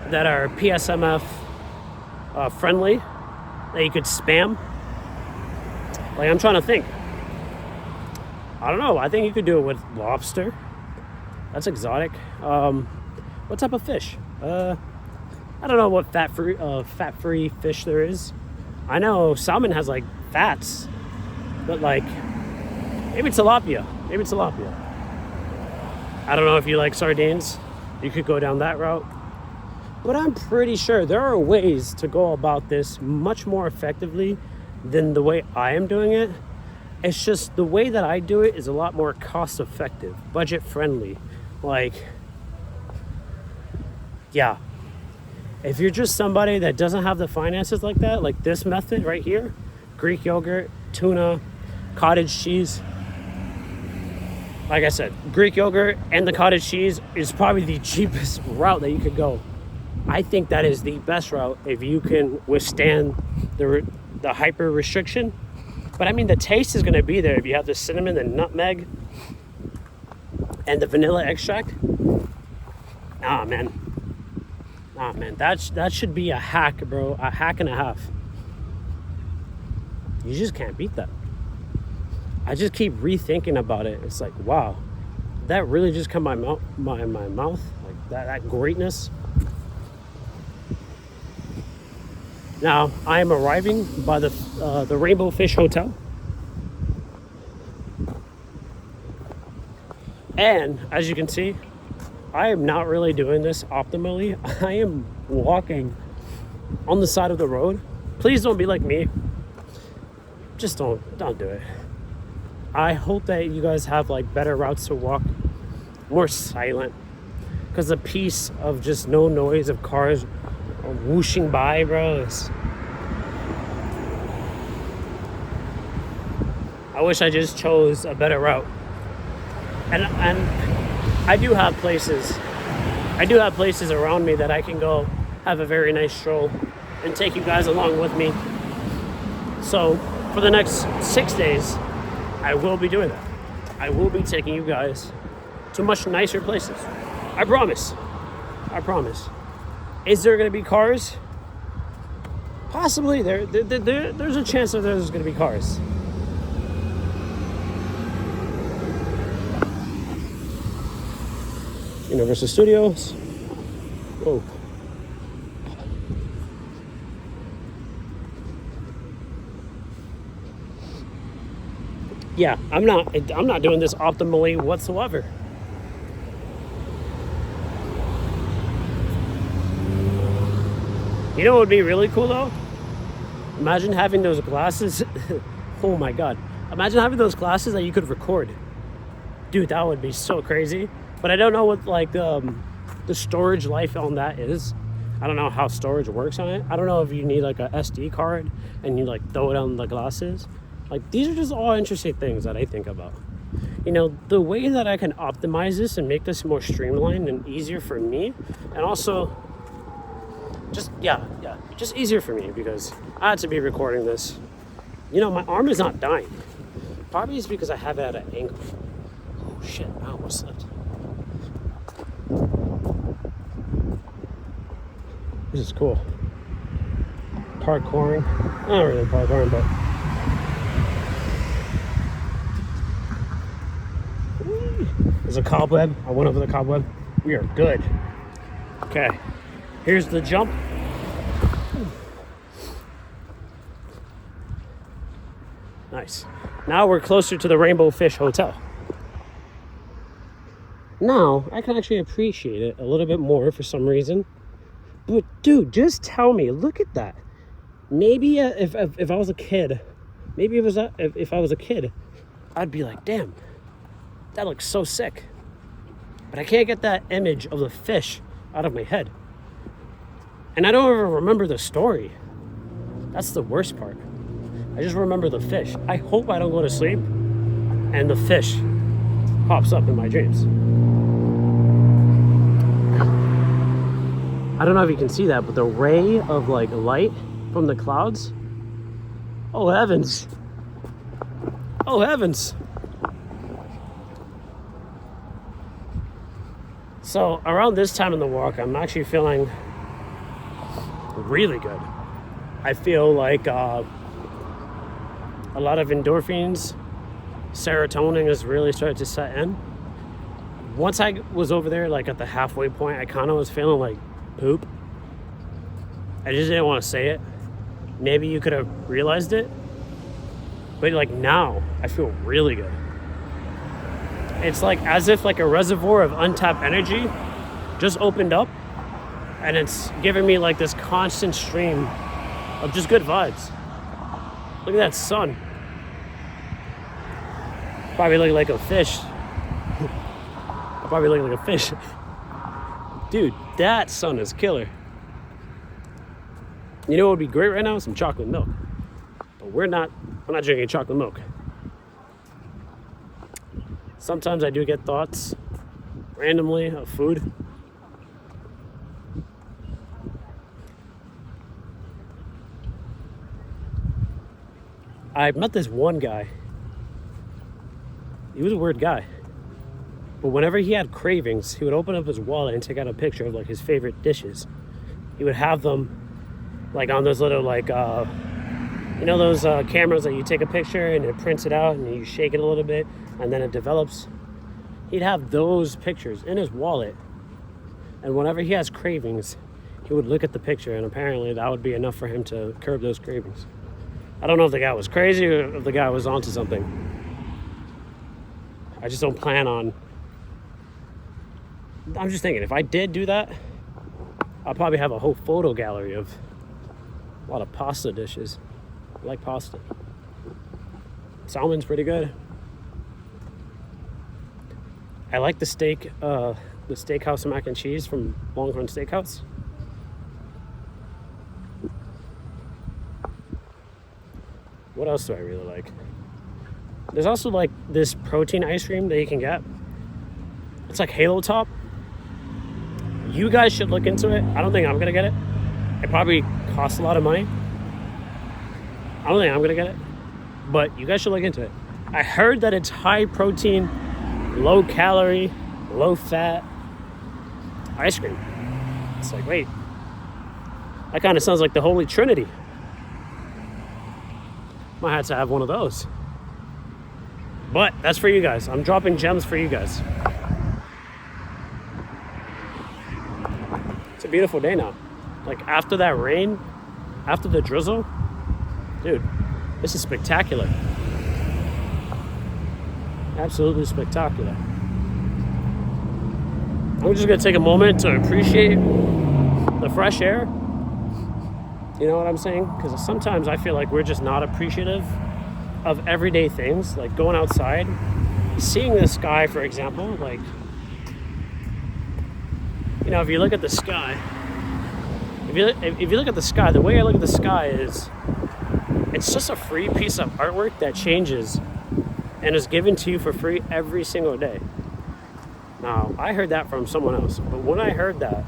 that are PSMF friendly that you could spam. Like, I'm trying to think. I don't know. I think you could do it with lobster. That's exotic. What type of fish? I don't know what fat-free fish there is. I know salmon has like fats, but like maybe tilapia. I don't know if you like sardines. You could go down that route. But I'm pretty sure there are ways to go about this much more effectively than the way I am doing it. It's just the way that I do it is a lot more cost effective, budget friendly. Like, yeah. If you're just somebody that doesn't have the finances like that, like this method right here, Greek yogurt, tuna, cottage cheese. Like I said, Greek yogurt and the cottage cheese is probably the cheapest route that you could go. I think that is the best route if you can withstand the hyper restriction. But I mean, the taste is going to be there if you have the cinnamon, the nutmeg, and the vanilla extract. Nah, man, that should be a hack, bro. A hack and a half. You just can't beat that. I just keep rethinking about it. It's like, wow, that really just come my mouth, my mouth, like that greatness. Now I am arriving by the Rainbow Fish Hotel, and as you can see, I am not really doing this optimally. I am walking on the side of the road. Please don't be like me. Just don't do it. I hope that you guys have like better routes to walk, more silent, because the peace of just no noise of cars whooshing by, bro. I wish I just chose a better route. And I do have places around me that I can go have a very nice stroll and take you guys along with me. So for the next 6 days, I will be doing that. I will be taking you guys to much nicer places. I promise. Is there going to be cars? Possibly. There's a chance that there's going to be cars. Universal Studios. Whoa. Yeah, I'm not doing this optimally whatsoever. You know what would be really cool though? Imagine having those glasses. Oh my God. Imagine having those glasses that you could record. Dude, that would be so crazy. But I don't know what like the storage life on that is. I don't know how storage works on it. I don't know if you need like a SD card and you like throw it on the glasses. Like these are just all interesting things that I think about. You know, the way that I can optimize this and make this more streamlined and easier for me, and also just easier for me because I had to be recording this. You know, my arm is not dying. Probably it's because I have it at an angle. Oh shit, I almost slipped. This is cool. Parkouring. Not really parkouring, but there's a cobweb. I went over the cobweb. We are good. Okay. Here's the jump. Nice. Now we're closer to the Rainbow Fish Hotel. Now I can actually appreciate it a little bit more for some reason. But dude, just tell me, look at that. Maybe if I was a kid, if I was a kid, I'd be like, damn, that looks so sick. But I can't get that image of the fish out of my head. And I don't even remember the story. That's the worst part. I just remember the fish. I hope I don't go to sleep and the fish pops up in my dreams. I don't know if you can see that, but the ray of like light from the clouds. Oh heavens. Oh heavens. So around this time in the walk, I'm actually feeling really good. I feel like a lot of endorphins, serotonin has really started to set in. Once I was over there, like at the halfway point, I kind of was feeling like poop. I just didn't want to say it. Maybe you could have realized it. But like now, I feel really good. It's like as if like a reservoir of untapped energy just opened up and it's giving me like this constant stream of just good vibes. Look at that sun. Probably look like a fish. I probably look like a fish. Dude, that sun is killer. You know what would be great right now? Some chocolate milk. But we're not drinking chocolate milk. Sometimes I do get thoughts randomly of food. I met this one guy. He was a weird guy. But whenever he had cravings, he would open up his wallet and take out a picture of like his favorite dishes. He would have them like on those little like, you know those cameras that you take a picture and it prints it out and you shake it a little bit and then it develops. He'd have those pictures in his wallet. And whenever he has cravings, he would look at the picture and apparently that would be enough for him to curb those cravings. I don't know if the guy was crazy or if the guy was onto something. I just don't plan on... I'm just thinking, if I did do that, I'll probably have a whole photo gallery of a lot of pasta dishes. I like pasta. Salmon's pretty good. I like the steakhouse mac and cheese from Longhorn Steakhouse. What else do I really like? There's also like this protein ice cream that you can get. It's like Halo Top. You guys should look into it. I don't think I'm gonna get it. It probably costs a lot of money. I don't think I'm gonna get it. But you guys should look into it. I heard that it's high protein, low calorie, low fat ice cream. It's like, wait, that kind of sounds like the Holy Trinity. Might have to have one of those. But that's for you guys. I'm dropping gems for you guys. It's a beautiful day now. Like after that rain, after the drizzle, dude, this is spectacular. Absolutely spectacular. I'm just gonna take a moment to appreciate the fresh air. You know what I'm saying? Because sometimes I feel like we're just not appreciative of everyday things, like going outside, seeing the sky, for example. Like, you know, if you look at the sky, if you look at the sky, the way I look at the sky is, it's just a free piece of artwork that changes and is given to you for free every single day. Now, I heard that from someone else, but when I heard that,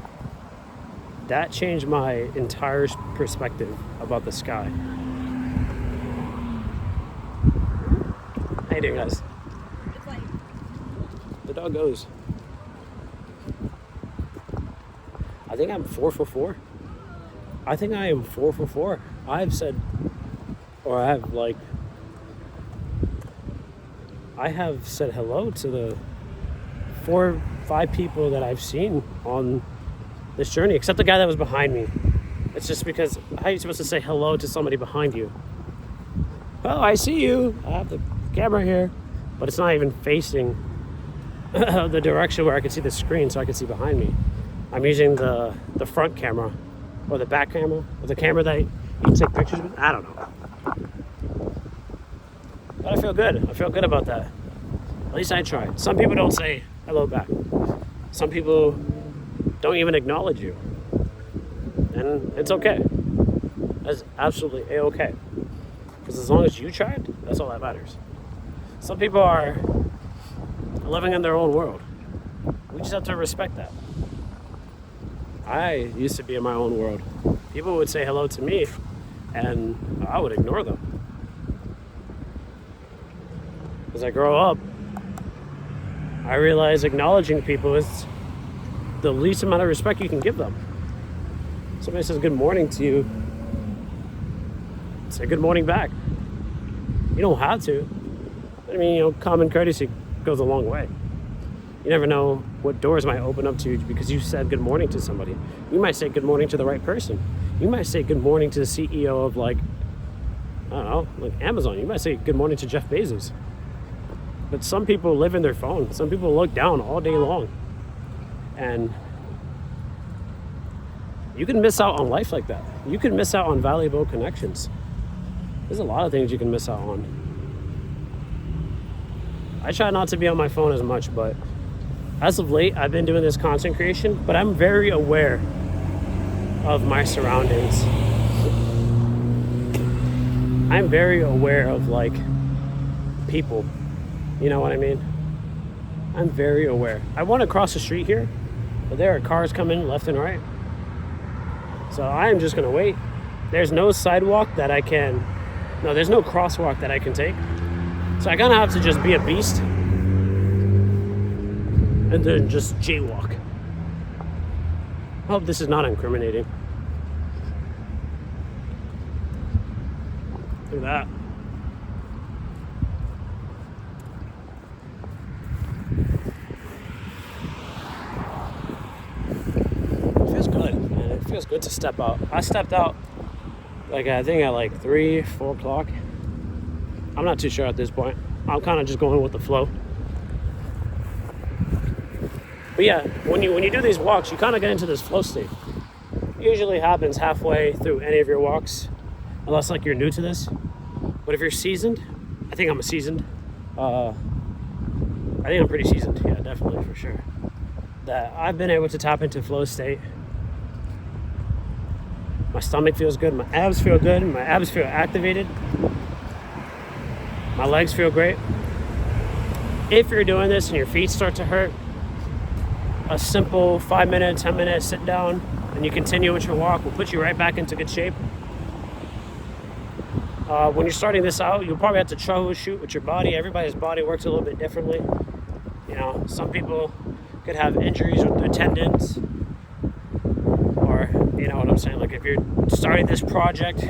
that changed my entire perspective about the sky. How you doing, guys? The dog goes. I think I'm 4 for 4. I think I am 4 for 4. I've said, or I have said hello to the 4, 5 people that I've seen on this journey, except the guy that was behind me. It's just because, how are you supposed to say hello to somebody behind you? Oh, I see you. I have the camera here, but it's not even facing the direction where I can see the screen, so I can see behind me. I'm using the front camera, or the back camera, or the camera that you can take pictures with. I don't know. But I feel good. I feel good about that. At least I tried. Some people don't say hello back. Some people don't even acknowledge you. And it's okay. That's absolutely A-okay. Because as long as you tried, that's all that matters. Some people are living in their own world. We just have to respect that. I used to be in my own world. People would say hello to me, and I would ignore them. As I grow up, I realize acknowledging people is the least amount of respect you can give them. Somebody says good morning to you, say good morning back. You don't have to. I mean, you know, common courtesy goes a long way. You never know what doors might open up to you because you said good morning to somebody. You might say good morning to the right person. You might say good morning to the CEO of, like, I don't know, like Amazon. You might say good morning to Jeff Bezos. But some people live in their phone. Some people look down all day long. And you can miss out on life like that. You can miss out on valuable connections. There's a lot of things you can miss out on. I try not to be on my phone as much, but as of late, I've been doing this content creation, but I'm very aware of my surroundings. I'm very aware of, like, people. You know what I mean? I'm very aware. I want to cross the street here, but there are cars coming left and right. So I'm just going to wait. There's no sidewalk that I can... No, there's no crosswalk that I can take. So I kind of have to just be a beast and then just jaywalk. I hope this is not incriminating. Look at that. It feels good, man. It feels good to step out. I stepped out, like, I think at like 3, 4 o'clock. I'm not too sure at this point. I'm kind of just going with the flow. But yeah, when you do these walks, you kind of get into this flow state. It usually happens halfway through any of your walks, unless, like, you're new to this. But if you're seasoned, I think I'm a seasoned. I think I'm pretty seasoned. Yeah, definitely, for sure. That I've been able to tap into flow state. My stomach feels good. My abs feel good. My abs feel activated. My legs feel great. If you're doing this and your feet start to hurt, a simple 5-minute, 10-minute sit down and you continue with your walk will put you right back into good shape. When you're starting this out, you'll probably have to troubleshoot with your body. Everybody's body works a little bit differently. You know, some people could have injuries with their tendons, or, you know what I'm saying, like if you're starting this project,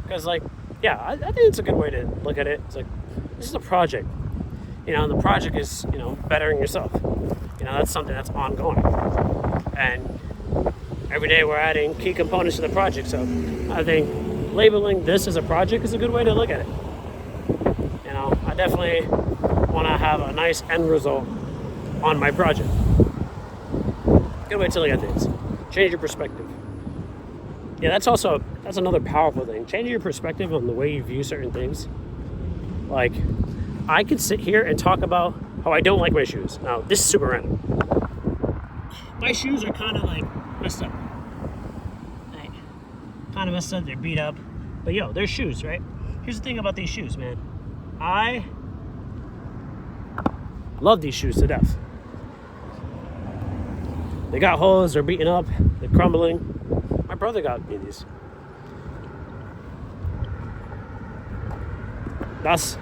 because, like, yeah, I think it's a good way to look at it. It's like, this is a project, you know, and the project is, you know, bettering yourself. You know, that's something that's ongoing. And every day we're adding key components to the project. So I think labeling this as a project is a good way to look at it. You know, I definitely want to have a nice end result on my project. Good way to look at things. Change your perspective. Yeah, that's another powerful thing. Changing your perspective on the way you view certain things. Like, I could sit here and talk about how I don't like my shoes. Now, this is super random. My shoes are kind of like messed up. Kind of messed up, they're beat up. But yo, they're shoes, right? Here's the thing about these shoes, man. I love these shoes to death. They got holes, they're beaten up, they're crumbling. My brother got me these. That's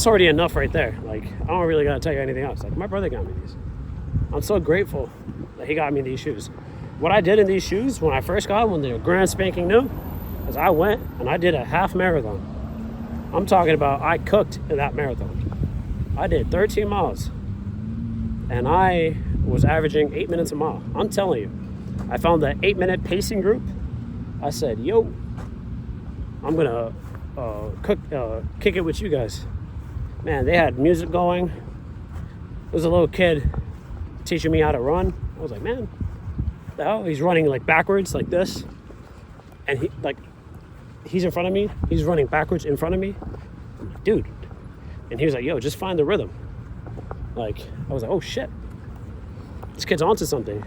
already enough right there. Like, I don't really gotta tell you anything else. Like, my brother got me these. I'm so grateful that he got me these shoes. What I did in these shoes when I first got them, when they were grand spanking new, is I went and I did a half marathon. I'm talking about I cooked in that marathon. I did 13 miles and I was averaging 8 minutes a mile. I'm telling you, I found the 8-minute pacing group. I said, yo, I'm gonna kick it with you guys. Man, they had music going. There was a little kid teaching me how to run. I was like, man, the hell? He's running like backwards like this, and he's in front of me. He's running backwards in front of me. I'm like, dude. And he was like, yo, just find the rhythm. Like, I was like, oh shit, this kid's onto something.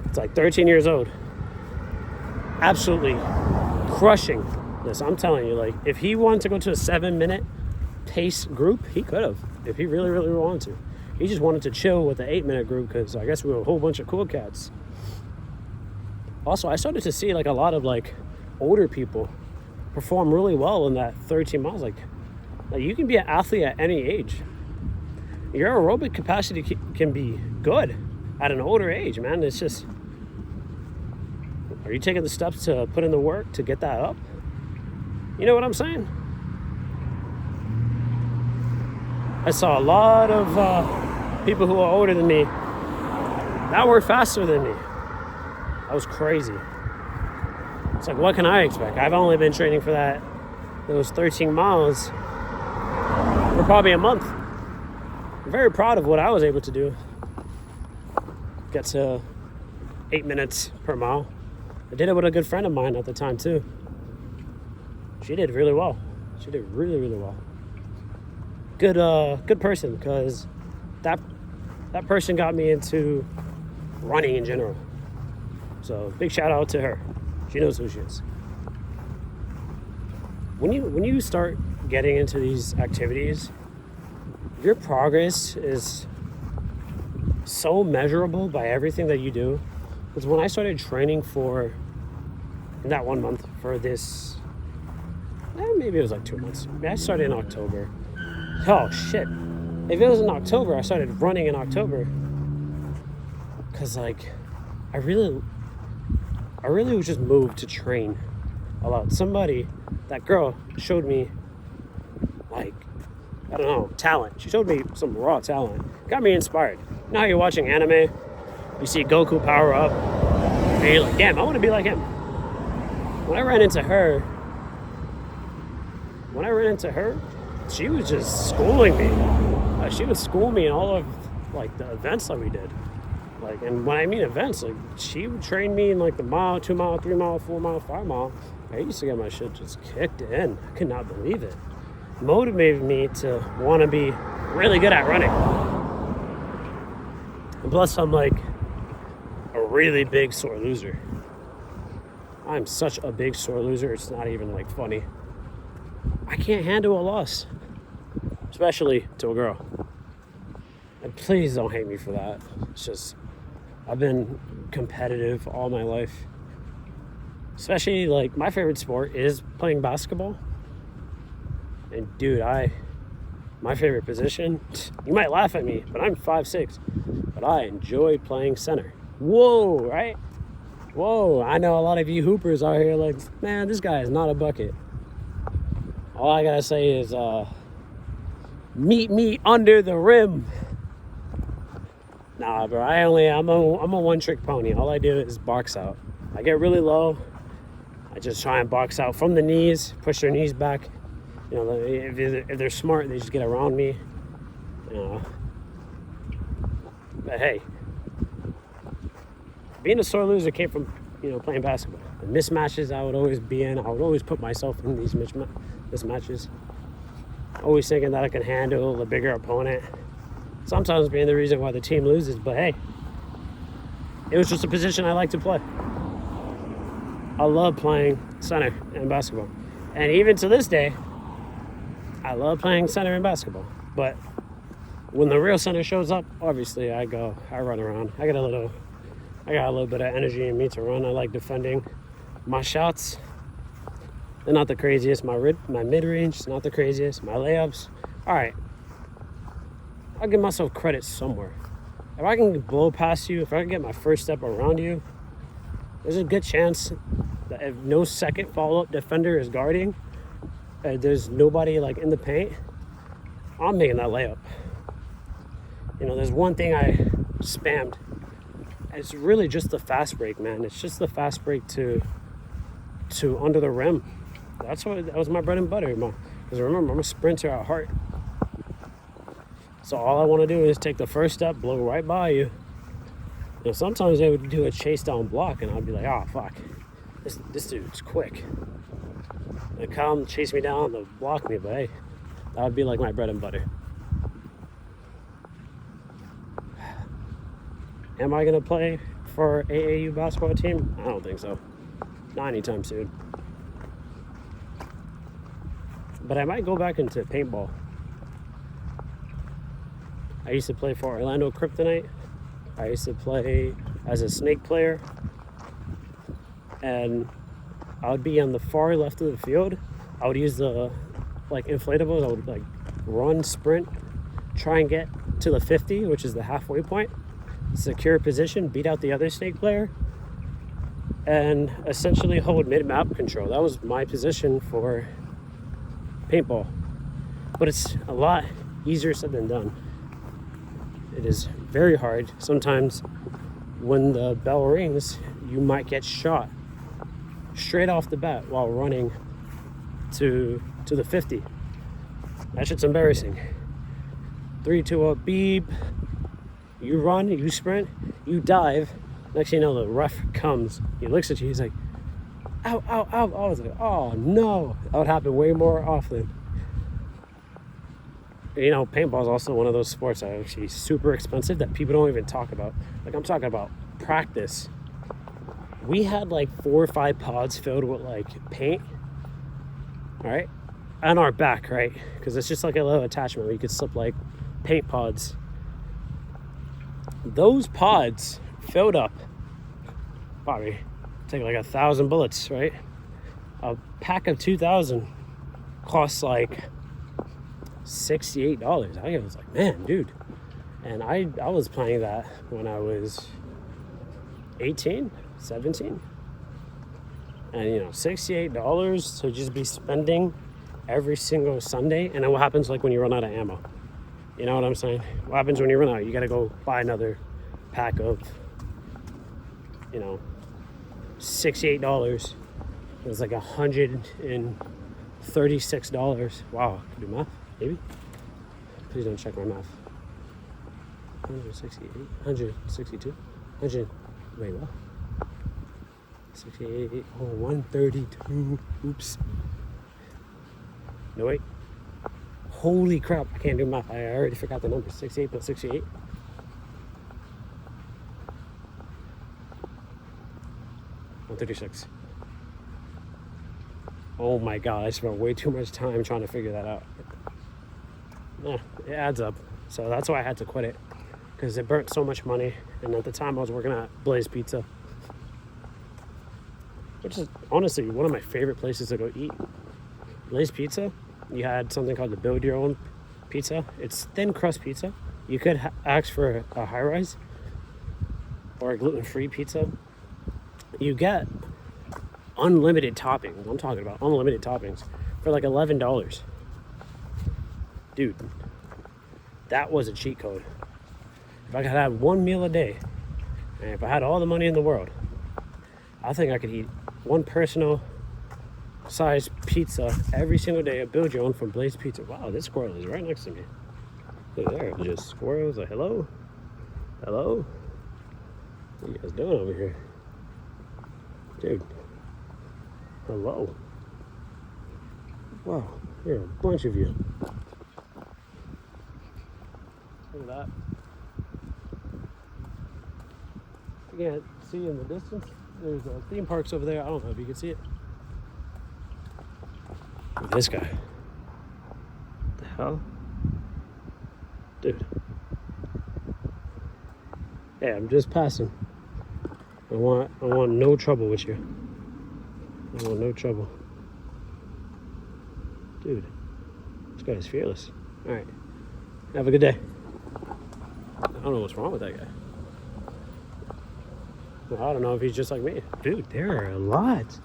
It's like 13 years old, absolutely crushing this. I'm telling you, like, if he wanted to go to a 7-minute pace group, he could have, if he really wanted to. He just wanted to chill with the 8-minute group because I guess we were a whole bunch of cool cats. Also, I started to see like a lot of like older people perform really well in that 13 miles. Like you can be an athlete at any age. Your aerobic capacity can be good at an older age, man. It's just, are you taking the steps to put in the work to get that up? You know what I'm saying? I saw a lot of people who are older than me that were faster than me. That was crazy. It's like, what can I expect? I've only been training for those 13 miles for probably a month. I'm very proud of what I was able to do. Get to 8 minutes per mile. I did it with a good friend of mine at the time too. She did really well. She did really well. Good person, because that person got me into running in general. So big shout out to her. She knows who she is. When you start getting into these activities, your progress is so measurable by everything that you do. Because when I started training in that 1 month for this, maybe it was like 2 months. I started in October. Oh shit. If it was in October, I started running in October. Because like, I really was just moved to train a lot. That girl showed me, like, I don't know, talent. She showed me some raw talent. Got me inspired. You know how you're watching anime, you see Goku power up, and you're like, damn, I want to be like him. When I ran into her, she was just schooling me. She would school me in all of, like, the events that we did. Like, and when I mean events, like, she would train me in like the mile, 2 mile, 3 mile, 4 mile, 5 mile. I used to get my shit just kicked in. I could not believe it. Motivated me to want to be really good at running. And plus, I'm like a really big sore loser. I'm such a big sore loser, it's not even like funny. I can't handle a loss, especially to a girl. And please don't hate me for that. It's just, I've been competitive all my life. Especially, like, my favorite sport is playing basketball. And dude, my favorite position, you might laugh at me, but I'm 5'6", but I enjoy playing center. Whoa, right? Whoa, I know a lot of you hoopers out here like, man, this guy is not a bucket. All I gotta say is, meet me under the rim. Nah, bro, I'm a one-trick pony. All I do is box out. I get really low. I just try and box out from the knees, push their knees back. You know, if they're smart, they just get around me. You know. But hey, being a sore loser came from, playing basketball. The mismatches I would always be in. I would always put myself in these mismatches. Always thinking that I can handle the bigger opponent. Sometimes being the reason why the team loses, but hey, it was just a position I like to play. I love playing center in basketball. And even to this day, I love playing center in basketball. But when the real center shows up, obviously I run around. I got a little bit of energy in me to run. I like defending. My shots, they're not the craziest. My mid-range is not the craziest. My layups, all right. I'll give myself credit somewhere. If I can blow past you, if I can get my first step around you, there's a good chance that if no second follow-up defender is guarding, there's nobody like in the paint, I'm making that layup. You know, there's one thing I spammed. It's really just the fast break, man. It's just the fast break to under the rim. That was my bread and butter, because remember, I'm a sprinter at heart. So all I want to do is take the first step, blow right by you. You know, sometimes they would do a chase down block, and I'd be like, oh, fuck. This dude's quick. They come, chase me down, they'll block me, but hey, that would be like my bread and butter. Am I going to play for AAU basketball team? I don't think so. Not anytime soon. But I might go back into paintball. I used to play for Orlando Kryptonite. I used to play as a snake player. And I would be on the far left of the field. I would use the inflatables. I would run, sprint, try and get to the 50, which is the halfway point. Secure position, beat out the other snake player, and essentially hold mid-map control. That was my position for paintball. But it's a lot easier said than done. It is very hard. Sometimes when the bell rings, you might get shot straight off the bat while running to the 50. That shit's embarrassing. 3, 2, up, beep. You run, you sprint, you dive. Next thing you know, the ref comes. He looks at you, he's like, ow, ow, ow. I was like, oh no. That would happen way more often. You know, paintball is also one of those sports that are actually super expensive that people don't even talk about. Like, I'm talking about practice. We had 4 or 5 pods filled with paint, all right, on our back, right? Because it's just a little attachment where you could slip paint pods. Those pods filled up, probably take 1,000 bullets, right? A pack of 2,000 costs $68. I was like, man, dude. And I was playing that when I was 18, 17. And $68 to just be spending every single Sunday. And then what happens when you run out of ammo? You know what I'm saying? What happens when you run out? You gotta go buy another pack of, $68. It was $136. Wow, I can do math, maybe? Please don't check my math. 168, 162, 100, wait, what? 68, 132, oops. No, wait. Holy crap, I can't do math. I already forgot the number. 68 plus 68. 136. Oh my god, I spent way too much time trying to figure that out. It adds up. So that's why I had to quit it. Because it burnt so much money. And at the time I was working at Blaze Pizza. Which is honestly one of my favorite places to go eat. Blaze Pizza. You had something called the build your own pizza. It's thin crust pizza. You could ask for a high rise or a gluten-free pizza. You get unlimited toppings. I'm talking about unlimited toppings for $11. Dude, that was a cheat code. If I could have one meal a day, and if I had all the money in the world, I think I could eat one personal size pizza every single day at Build Your Own from Blaze Pizza. Wow, this squirrel is right next to me. Look there, just squirrels. Hello? Hello? What are you guys doing over here? Dude, Hello. Wow, here are a bunch of you. Look at that. You can't see in the distance. There's theme parks over there. I don't know if you can see it. Look at this guy. What the hell? Dude. Hey, I'm just passing. I want no trouble with you. I want no trouble. Dude, this guy is fearless. All right, have a good day. I don't know what's wrong with that guy. Well, I don't know if he's just like me. Dude, there are a lot.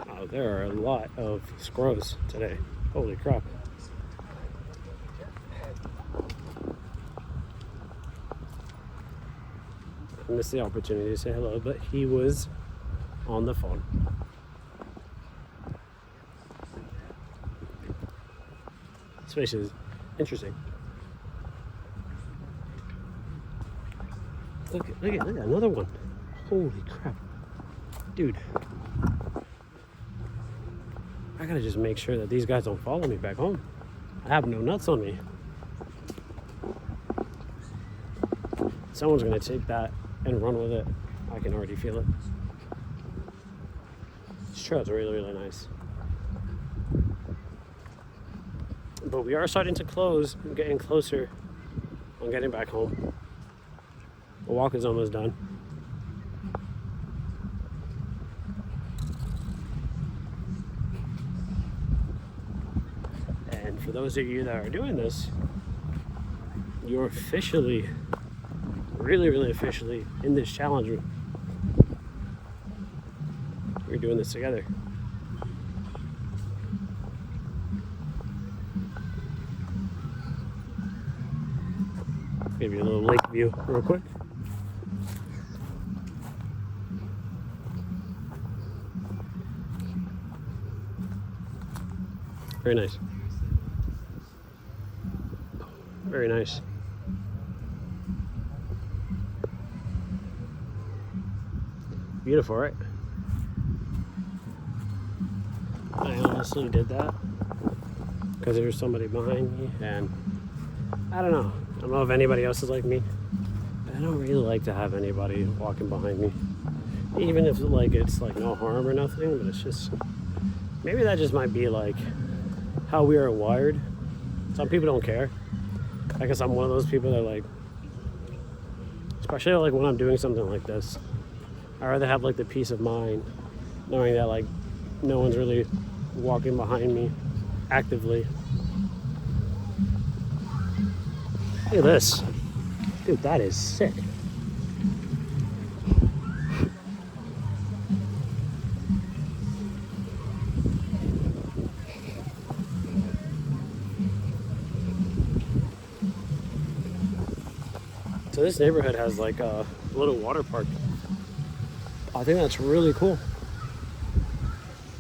Wow, there are a lot of squirrels today. Holy crap. I missed the opportunity to say hello, but he was on the phone. This face is interesting. Look at another one. Holy crap. Dude. I gotta just make sure that these guys don't follow me back home. I have no nuts on me. Someone's gonna take that and run with it. I can already feel it. This trail's really, really nice. But we are starting to close and getting closer on getting back home. The walk is almost done. And for those of you that are doing this, you're officially, really, really officially in this challenge. We're doing this together. Give you a little lake view real quick. Very nice. Very nice. Beautiful, right? I honestly did that because there was somebody behind me, and I don't know if anybody else is like me, but I don't really like to have anybody walking behind me, even if it's like no harm or nothing. But it's just, maybe that just might be like how we are wired. Some people don't care. I guess I'm one of those people that like, especially like when I'm doing something like this, I'd rather have like the peace of mind knowing that like no one's really walking behind me actively. Look at this. Dude, that is sick. So this neighborhood has like a little water park. I think that's really cool.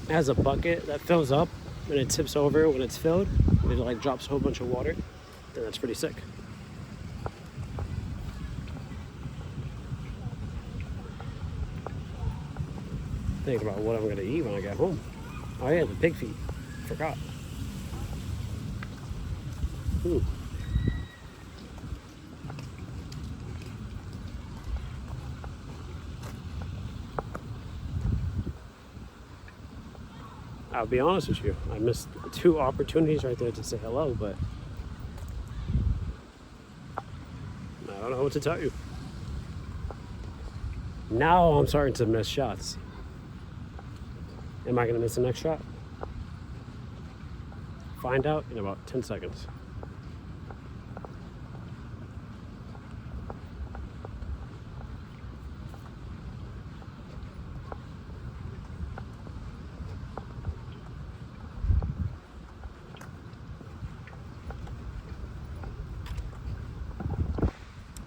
It has a bucket that fills up and it tips over when it's filled. And it like drops a whole bunch of water. I think that's pretty sick. Thinking about what I'm gonna eat when I get home. Oh yeah, the pig feet. Forgot. I'll be honest with you, I missed 2 opportunities right there to say hello, but I don't know what to tell you. Now I'm starting to miss shots. Am I going to miss the next shot? Find out in about 10 seconds.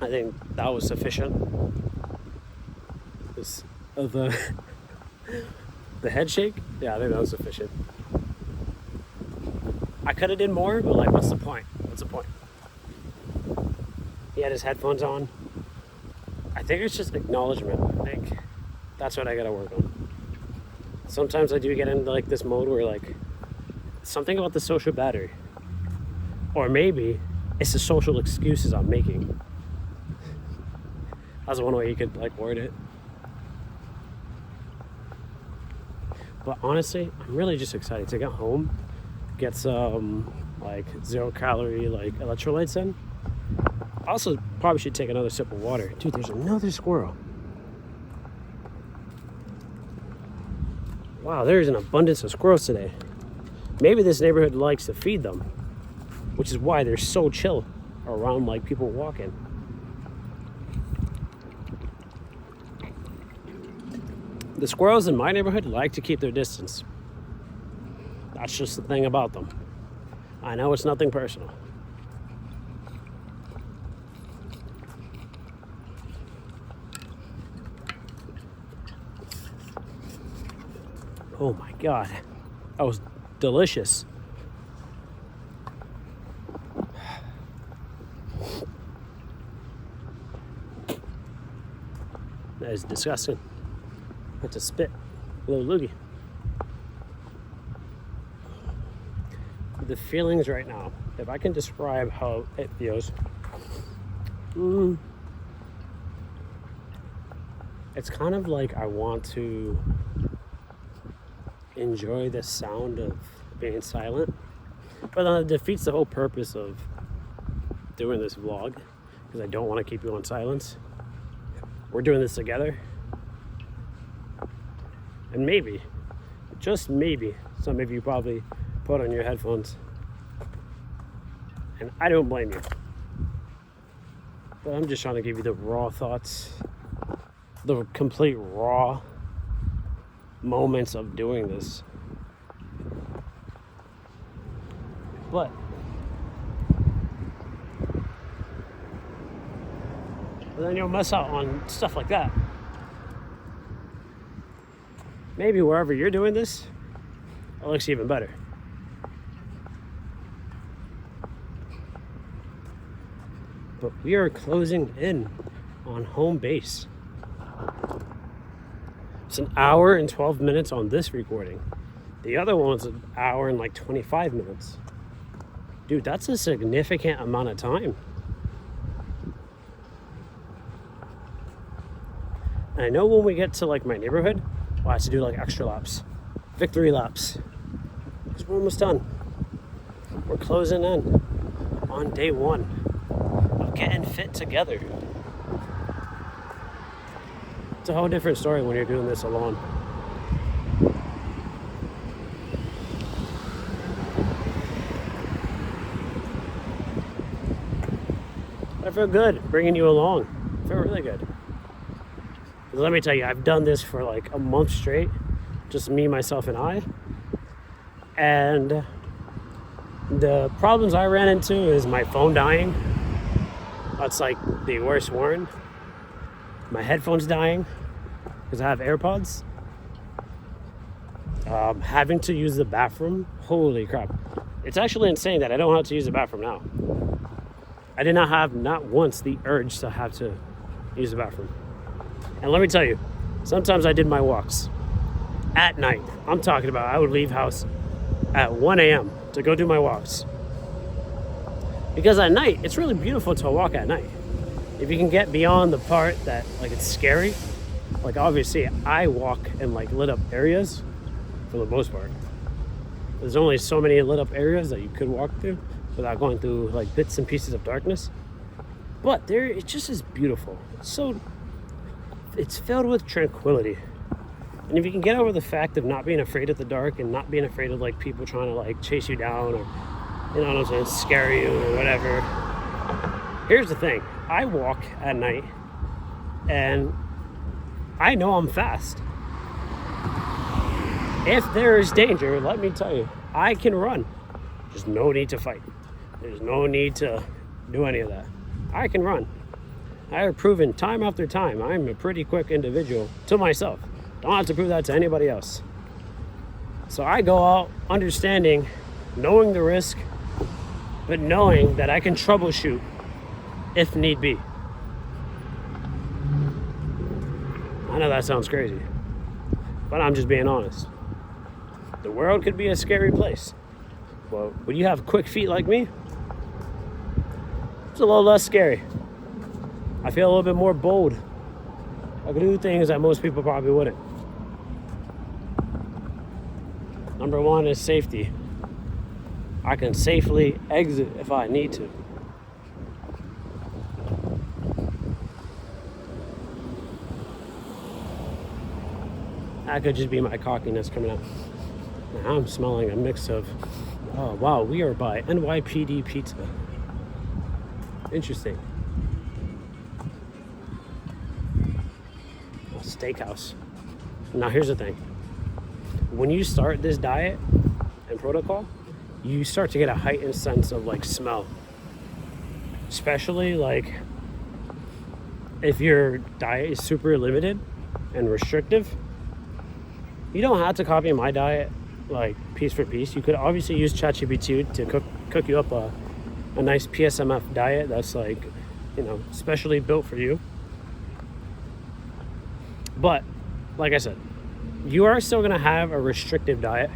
I think that was sufficient. of the the head shake. Yeah, I think that was sufficient. I could have did more, but like, what's the point? What's the point? He had his headphones on. I think it's just acknowledgement. I think that's what I gotta work on. Sometimes I do get into like this mode where like something about the social battery, or maybe it's the social excuses I'm making. That's one way you could like word it. But honestly, I'm really just excited to get home, get some like 0-calorie like electrolytes in. Also, probably should take another sip of water. Dude, there's another squirrel. Wow, there's an abundance of squirrels today. Maybe this neighborhood likes to feed them, which is why they're so chill around like people walking. The squirrels in my neighborhood like to keep their distance. That's just the thing about them. I know it's nothing personal. Oh my God, that was delicious. That is disgusting. That's a spit, a little loogie. The feelings right now, if I can describe how it feels, it's kind of like I want to enjoy the sound of being silent, but then it defeats the whole purpose of doing this vlog because I don't want to keep you in silence. We're doing this together, and maybe, just maybe, some of you probably put on your headphones, and I don't blame you, but I'm just trying to give you the raw thoughts, the complete raw moments of doing this. But then you'll miss out on stuff like that. Maybe wherever you're doing this, it looks even better. But we are closing in on home base. It's an hour and 12 minutes on this recording. The other one's an hour and like 25 minutes. Dude, that's a significant amount of time. And I know when we get to like my neighborhood, we'll have to do like extra laps, victory laps, because we're almost done. We're closing in on day one of getting fit together. It's a whole different story when you're doing this alone. I feel good bringing you along. I feel really good. Because let me tell you, I've done this for like a month straight. Just me, myself, and I. And the problems I ran into is my phone dying. That's like the worst one. My headphones dying because I have AirPods. Having to use the bathroom. Holy crap. It's actually insane that I don't have to use the bathroom now. I did not have not once the urge to have to use the bathroom. And let me tell you, sometimes I did my walks at night. I'm talking about I would leave house at 1 a.m. to go do my walks. Because at night, it's really beautiful to walk at night. If you can get beyond the part that like it's scary, like obviously I walk in like lit up areas for the most part. There's only so many lit up areas that you could walk through without going through like bits and pieces of darkness. But there, it just is beautiful. It's filled with tranquility. And if you can get over the fact of not being afraid of the dark and not being afraid of like people trying to like chase you down or, you know what I'm saying, scare you or whatever. Here's the thing. I walk at night and I know I'm fast. If there is danger, let me tell you, I can run. There's no need to fight. There's no need to do any of that. I can run. I have proven time after time I'm a pretty quick individual to myself. Don't have to prove that to anybody else. So I go out understanding, knowing the risk, but knowing that I can troubleshoot if need be. I know that sounds crazy, but I'm just being honest. The world could be a scary place. But when you have quick feet like me, it's a little less scary. I feel a little bit more bold. I can do things that most people probably wouldn't. Number one is safety. I can safely exit if I need to. That could just be my cockiness coming out. Now I'm smelling a mix of, oh wow, we are by NYPD Pizza. Interesting. A steakhouse. Now here's the thing. When you start this diet and protocol, you start to get a heightened sense of like smell. Especially like if your diet is super limited and restrictive. You don't have to copy my diet like piece for piece. You could obviously use ChatGPT to cook you up a nice PSMF diet that's like, you know, specially built for you. But like I said, you are still gonna have a restrictive diet.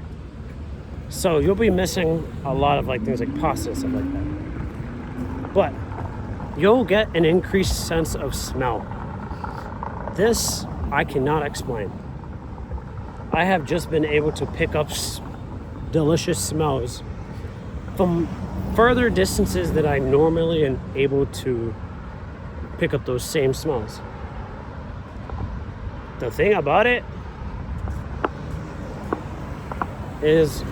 So you'll be missing a lot of like things like pasta and stuff like that. But you'll get an increased sense of smell. This I cannot explain. I have just been able to pick up delicious smells from further distances that I normally am able to pick up those same smells. The thing about it is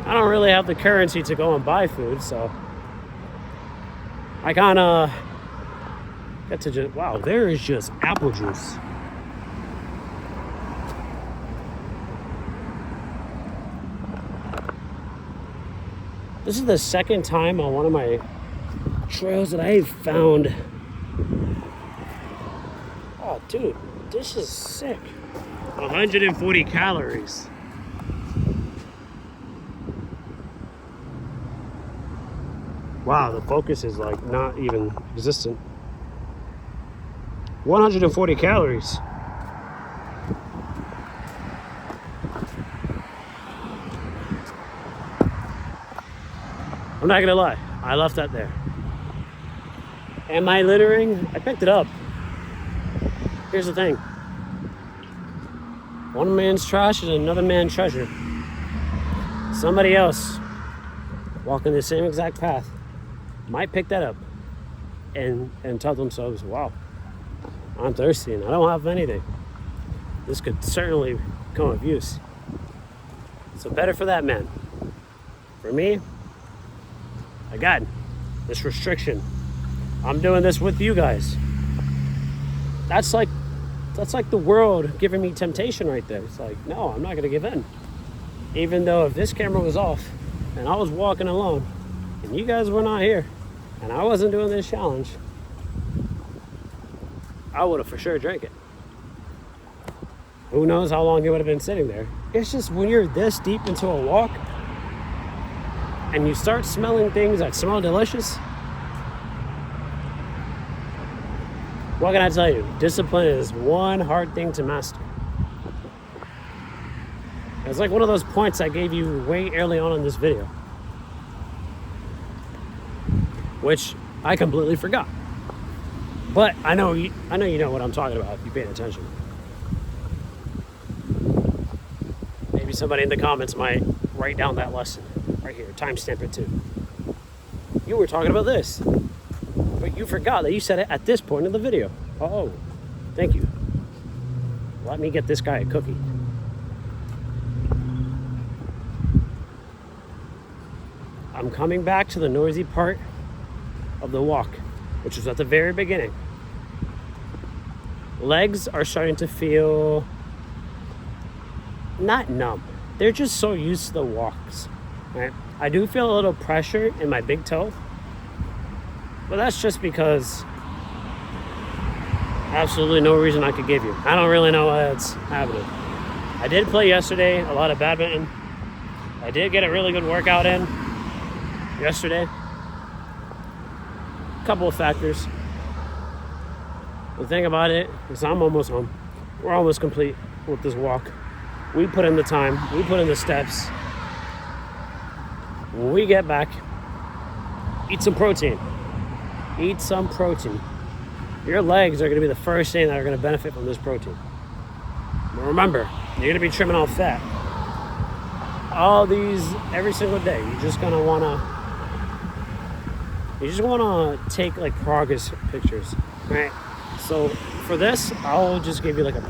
I don't really have the currency to go and buy food, so I kind of get to just, wow, there is just apple juice. This is the second time on one of my trails that I found. Oh, dude, this is sick. 140 calories. Wow, the focus is like not even existent. 140 calories. I'm not gonna lie, I left that there. Am I littering? I picked it up. Here's the thing. One man's trash is another man's treasure. Somebody else walking the same exact path might pick that up and tell themselves, wow, I'm thirsty and I don't have anything. This could certainly come of use. So better for that man. For me, I got this restriction. I'm doing this with you guys. That's like the world giving me temptation right there. It's like, no, I'm not gonna give in. Even though if this camera was off and I was walking alone and you guys were not here and I wasn't doing this challenge, I would have for sure drank it. Who knows how long it would have been sitting there. It's just when you're this deep into a walk and you start smelling things that smell delicious, what can I tell you? Discipline is one hard thing to master. It's like one of those points I gave you way early on in this video, which I completely forgot. But I know you know what I'm talking about if you paid attention. Maybe somebody in the comments might write down that lesson right here, timestamp it too. You were talking about this, but you forgot that you said it at this point in the video. Oh, thank you. Let me get this guy a cookie. I'm coming back to the noisy part of the walk, which was at the very beginning. Legs are starting to feel not numb. They're just so used to the walks, right? I do feel a little pressure in my big toe, but that's just because absolutely no reason I could give you. I don't really know why it's happening. I did play yesterday, a lot of badminton. I did get a really good workout in yesterday. A couple of factors. The thing about it is I'm almost home. We're almost complete with this walk. We put in the time, we put in the steps. When we get back, eat some protein. Eat some protein. Your legs are gonna be the first thing that are gonna benefit from this protein. But remember, you're gonna be trimming off fat. All these every single day. You just wanna take like progress pictures, right? So for this, I'll just give you like a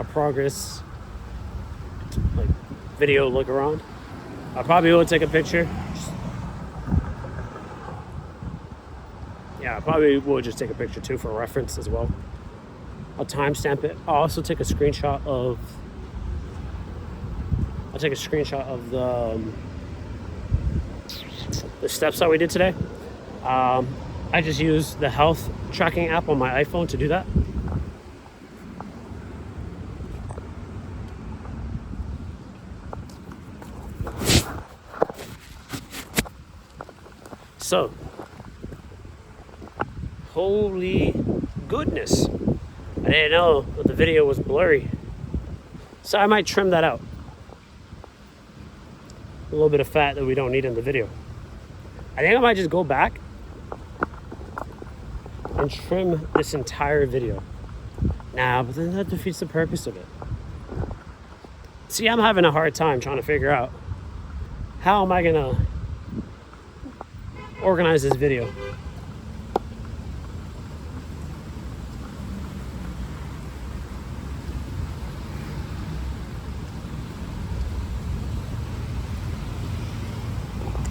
progress like video look around. I probably will take a picture. I probably will just take a picture too for reference as well. I'll timestamp it. I'll also take a screenshot of. The steps that we did today. I just use the health tracking app on my iPhone to do that. So, holy goodness. I didn't know that the video was blurry. So I might trim that out. A little bit of fat that we don't need in the video. I think I might just go back and trim this entire video. Nah, but then that defeats the purpose of it. See, I'm having a hard time trying to figure out how am I gonna organize this video.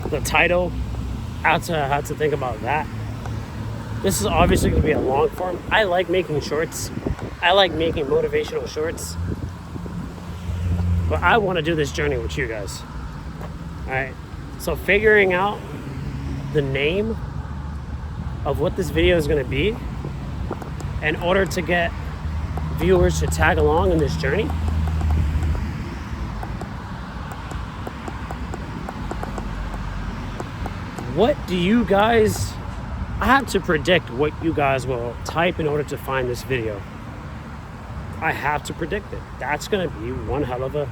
The title, I had to think about that. This is obviously going to be a long form. I like making shorts. I like making motivational shorts. But I want to do this journey with you guys. All right. So figuring out the name of what this video is going to be in order to get viewers to tag along in this journey. What do you guys, I have to predict what you guys will type in order to find this video. I have to predict it. That's gonna be one hell of a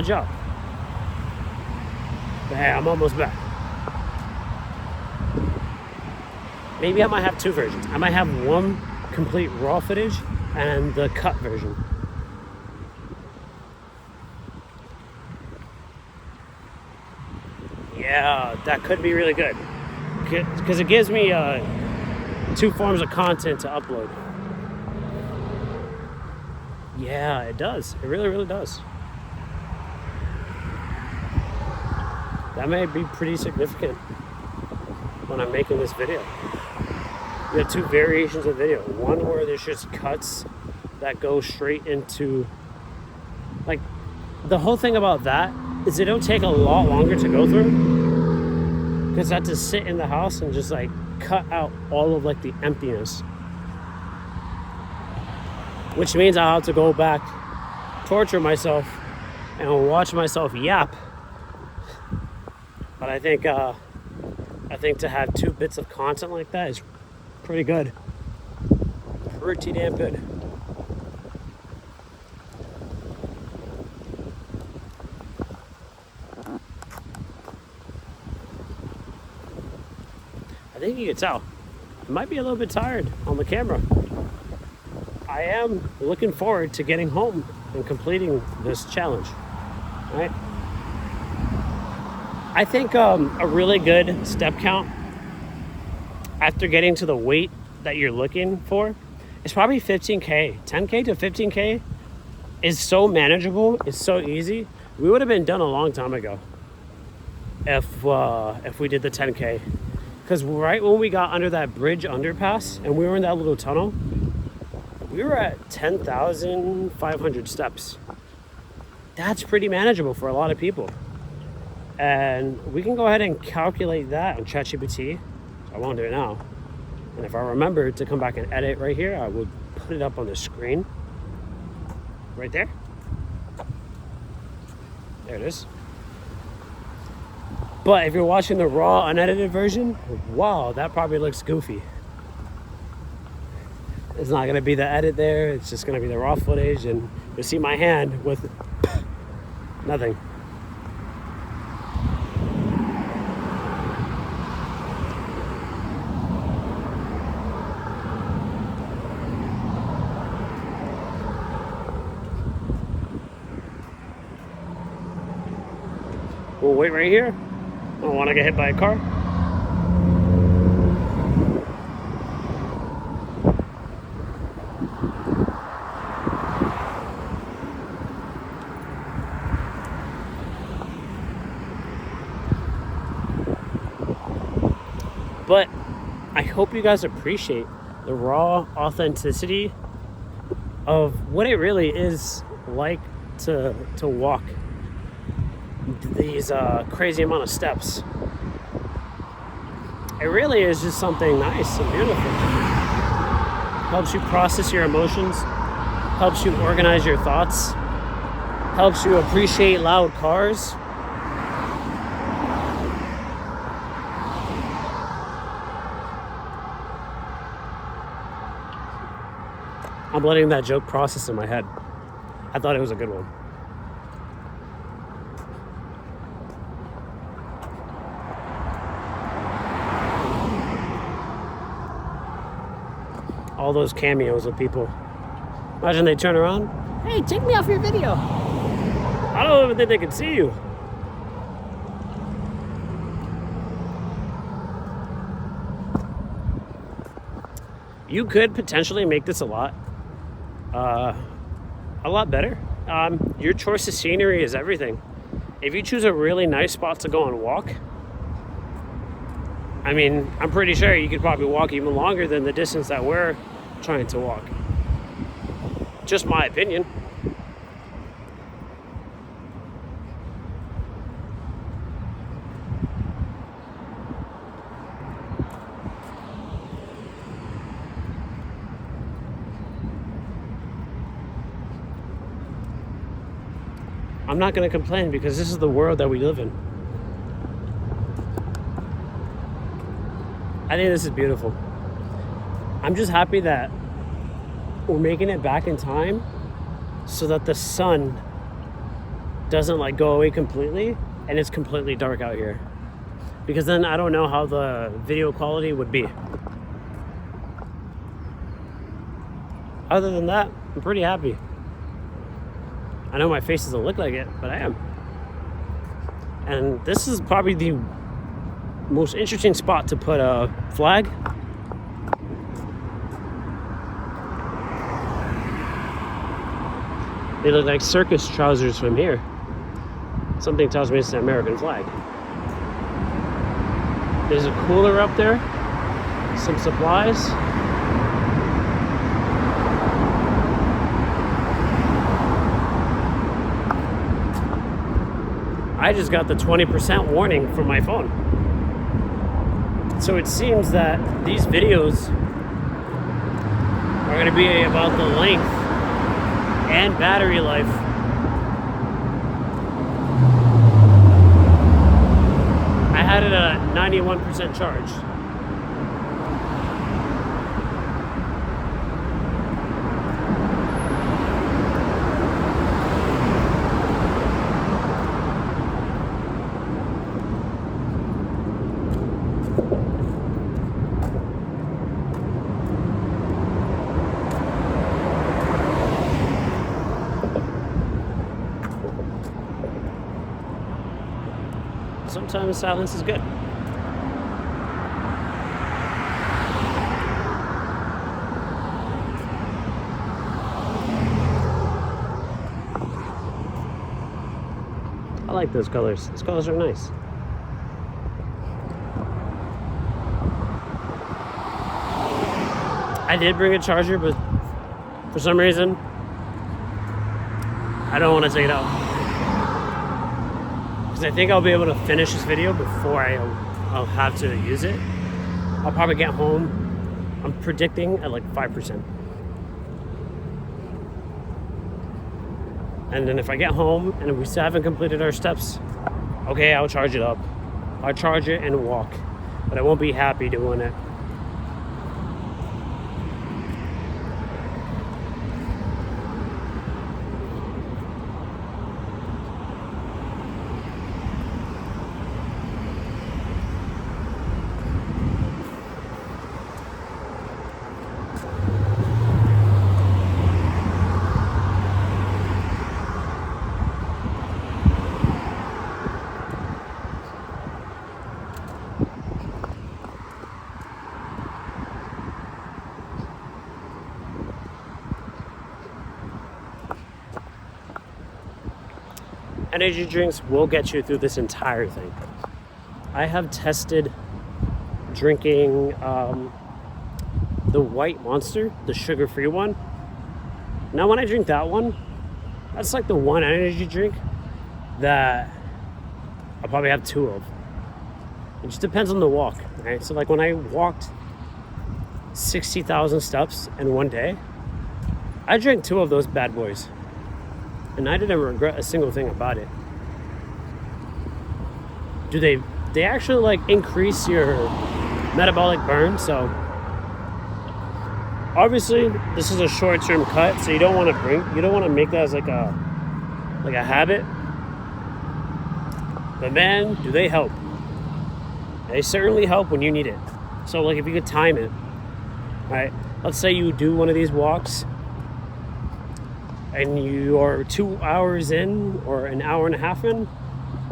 job. But hey, I'm almost back. Maybe I might have two versions. I might have one complete raw footage and the cut version. Yeah, that could be really good because it gives me two forms of content to upload. Yeah, it does. It really, really does. That may be pretty significant when I'm making this video. We have two variations of video. One where there's just cuts that go straight into, like, the whole thing about that is it don't take a lot longer to go through because I have to sit in the house and just like cut out all of like the emptiness, which means I'll have to go back, torture myself and watch myself yap. But I think to have two bits of content like that is pretty good, pretty damn good. I think you can tell I might be a little bit tired on the camera. I am looking forward to getting home and completing this challenge. All right. I think a really good step count after getting to the weight that you're looking for is probably 15K. 10K to 15K is so manageable. It's so easy. We would have been done a long time ago if we did the 10K. Because right when we got under that bridge underpass and we were in that little tunnel, we were at 10,500 steps. That's pretty manageable for a lot of people. And we can go ahead and calculate that on ChatGPT. I won't do it now. And if I remember to come back and edit right here, I would put it up on the screen. Right there. There it is. But if you're watching the raw, unedited version, wow, that probably looks goofy. It's not gonna be the edit there, it's just gonna be the raw footage, and you'll see my hand with nothing. We'll wait right here. I don't want to get hit by a car. But I hope you guys appreciate the raw authenticity of what it really is like to walk these crazy amount of steps. It really is just something nice and beautiful. Helps you process your emotions, helps you organize your thoughts, helps you appreciate loud cars. I'm letting that joke process in my head. I thought it was a good one. All those cameos of people. Imagine they turn around. Hey, take me off your video. I don't even think they can see you. You could potentially make this a lot better. Your choice of scenery is everything. If you choose a really nice spot to go and walk, I mean, I'm pretty sure you could probably walk even longer than the distance that we're trying to walk. Just my opinion. I'm not going to complain because this is the world that we live in. I think this is beautiful. I'm just happy that we're making it back in time so that the sun doesn't like go away completely and it's completely dark out here. Because then I don't know how the video quality would be. Other than that, I'm pretty happy. I know my face doesn't look like it, but I am. And this is probably the most interesting spot to put a flag. They look like circus trousers from here. Something tells me it's an American flag. There's a cooler up there, some supplies. I just got the 20% warning from my phone. So it seems that these videos are going to be about the length and battery life. I had it at 91% charge. Sometimes silence is good. I like those colors. Those colors are nice. I did bring a charger, but for some reason, I don't want to take it out. I think I'll be able to finish this video before I'll have to use it. I'll probably get home I'm predicting at like 5%. And then if I get home and we still haven't completed our steps, okay, I'll charge it up. I'll charge it and walk, but I won't be happy doing it. Energy drinks will get you through this entire thing. I have tested drinking the White Monster, the sugar-free one. Now when I drink that one, that's like the one energy drink that I'll probably have 2 of. It just depends on the walk, right? So like when I walked 60,000 steps in one day, I drank 2 of those bad boys. And I didn't regret a single thing about it. They actually like increase your metabolic burn, so obviously this is a short-term cut, so you don't want to make that as like a habit. But man, do they help. They certainly help when you need it. So like if you could time it, right? Let's say you do one of these walks and you are 2 hours in or an hour and a half in,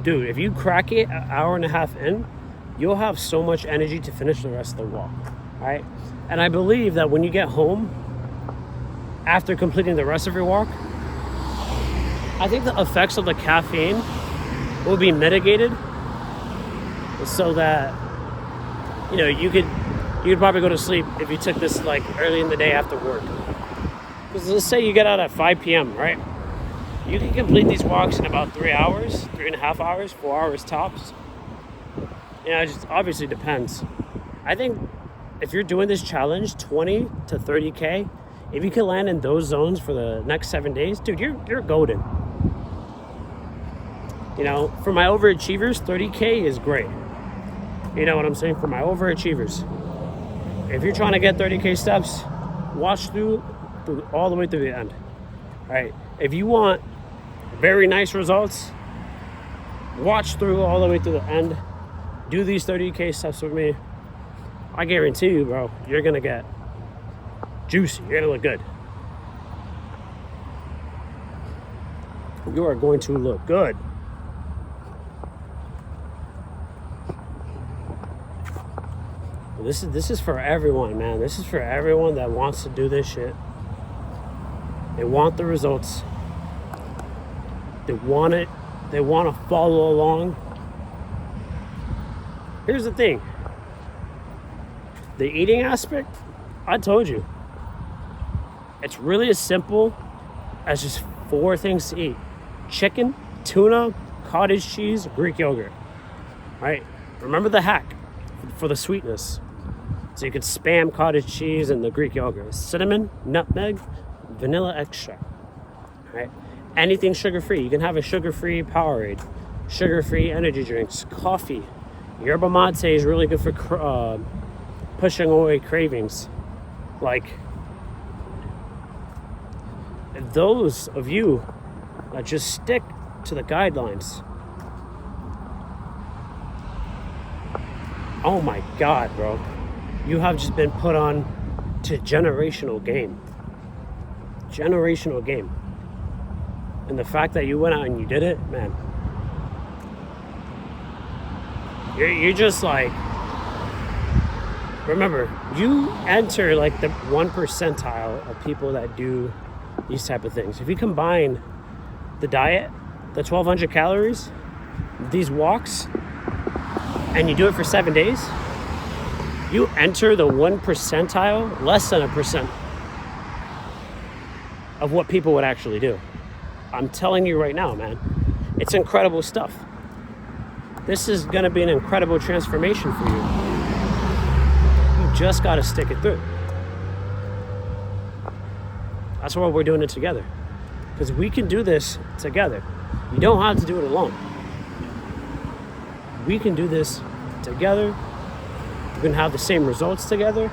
dude, if you crack it an hour and a half in, you'll have so much energy to finish the rest of the walk, right? And I believe that when you get home, after completing the rest of your walk, I think the effects of the caffeine will be mitigated so that, you could probably go to sleep if you took this like early in the day after work. Because let's say you get out at 5 p.m., right? You can complete these walks in about 3 hours, 3.5 hours, 4 hours tops. It just obviously depends. I think if you're doing this challenge, 20 to 30K, if you can land in those zones for the next 7 days, dude, you're golden. For my overachievers, 30K is great. You know what I'm saying? For my overachievers. If you're trying to get 30K steps, watch through all the way through the end. All right. If you want very nice results, watch through all the way to the end. Do these 30K steps with me. I guarantee you, bro, you're going to get juicy. You're going to look good. You are going to look good. This is for everyone, man. This is for everyone that wants to do this shit. They want the results. They want it. They want to follow along. Here's the thing. The eating aspect, I told you. It's really as simple as just 4 things to eat. Chicken, tuna, cottage cheese, Greek yogurt. Right? Remember the hack for the sweetness. So you could spam cottage cheese and the Greek yogurt. Cinnamon, nutmeg, vanilla extract. Right? Anything sugar-free. You can have a sugar-free Powerade, sugar-free energy drinks, coffee. Yerba mate is really good for pushing away cravings. Like, those of you that just stick to the guidelines. Oh my God, bro. You have just been put on to generational game. Generational game. And the fact that you went out and you did it, man. You're just like, remember, you enter like the 1 percentile of people that do these type of things. If you combine the diet, the 1,200 calories, these walks, and you do it for 7 days, you enter the 1 percentile, less than 1% of what people would actually do. I'm telling you right now, man. It's incredible stuff. This is going to be an incredible transformation for you. You just got to stick it through. That's why we're doing it together. Because we can do this together. You don't have to do it alone. We can do this together. We can have the same results together.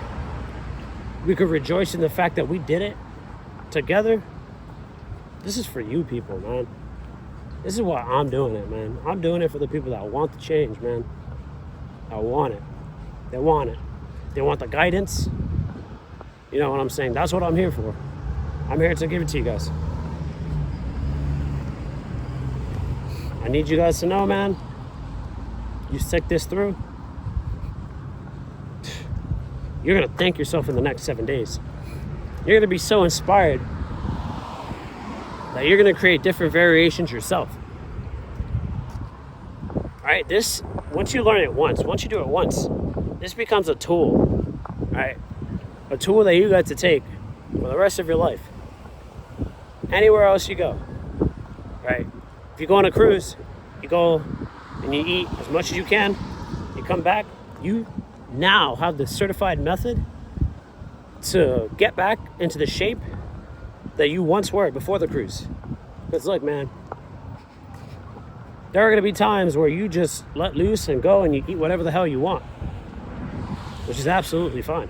We could rejoice in the fact that we did it together. This is for you people, man. This is why I'm doing it, man. I'm doing it for the people that want the change, man. I want it. They want it. They want the guidance. You know what I'm saying? That's what I'm here for. I'm here to give it to you guys. I need you guys to know, man, you stick this through, you're going to thank yourself in the next 7 days. You're going to be so inspired that you're going to create different variations yourself. All right, this, once you learn it once, once you do it once, this becomes a tool, all right? A tool that you got to take for the rest of your life. Anywhere else you go, right? If you go on a cruise, you go and you eat as much as you can, you come back, you now have the certified method to get back into the shape that you once were before the cruise. Because look, man, there are going to be times where you just let loose and go and you eat whatever the hell you want, which is absolutely fine.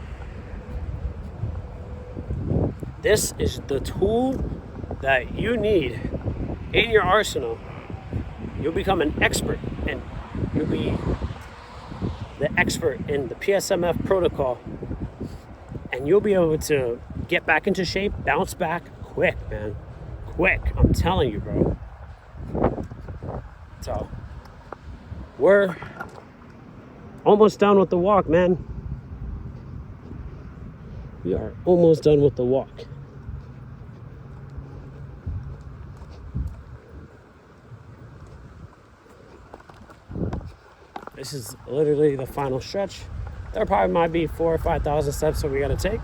This is the tool that you need in your arsenal. You'll become an expert, and you'll be the expert in the PSMF protocol, and you'll be able to get back into shape, bounce back quick, man. Quick, I'm telling you, bro. So, we're almost done with the walk, man. We are almost done with the walk. This is literally the final stretch. There probably might be 4,000 or 5,000 steps that we gotta take.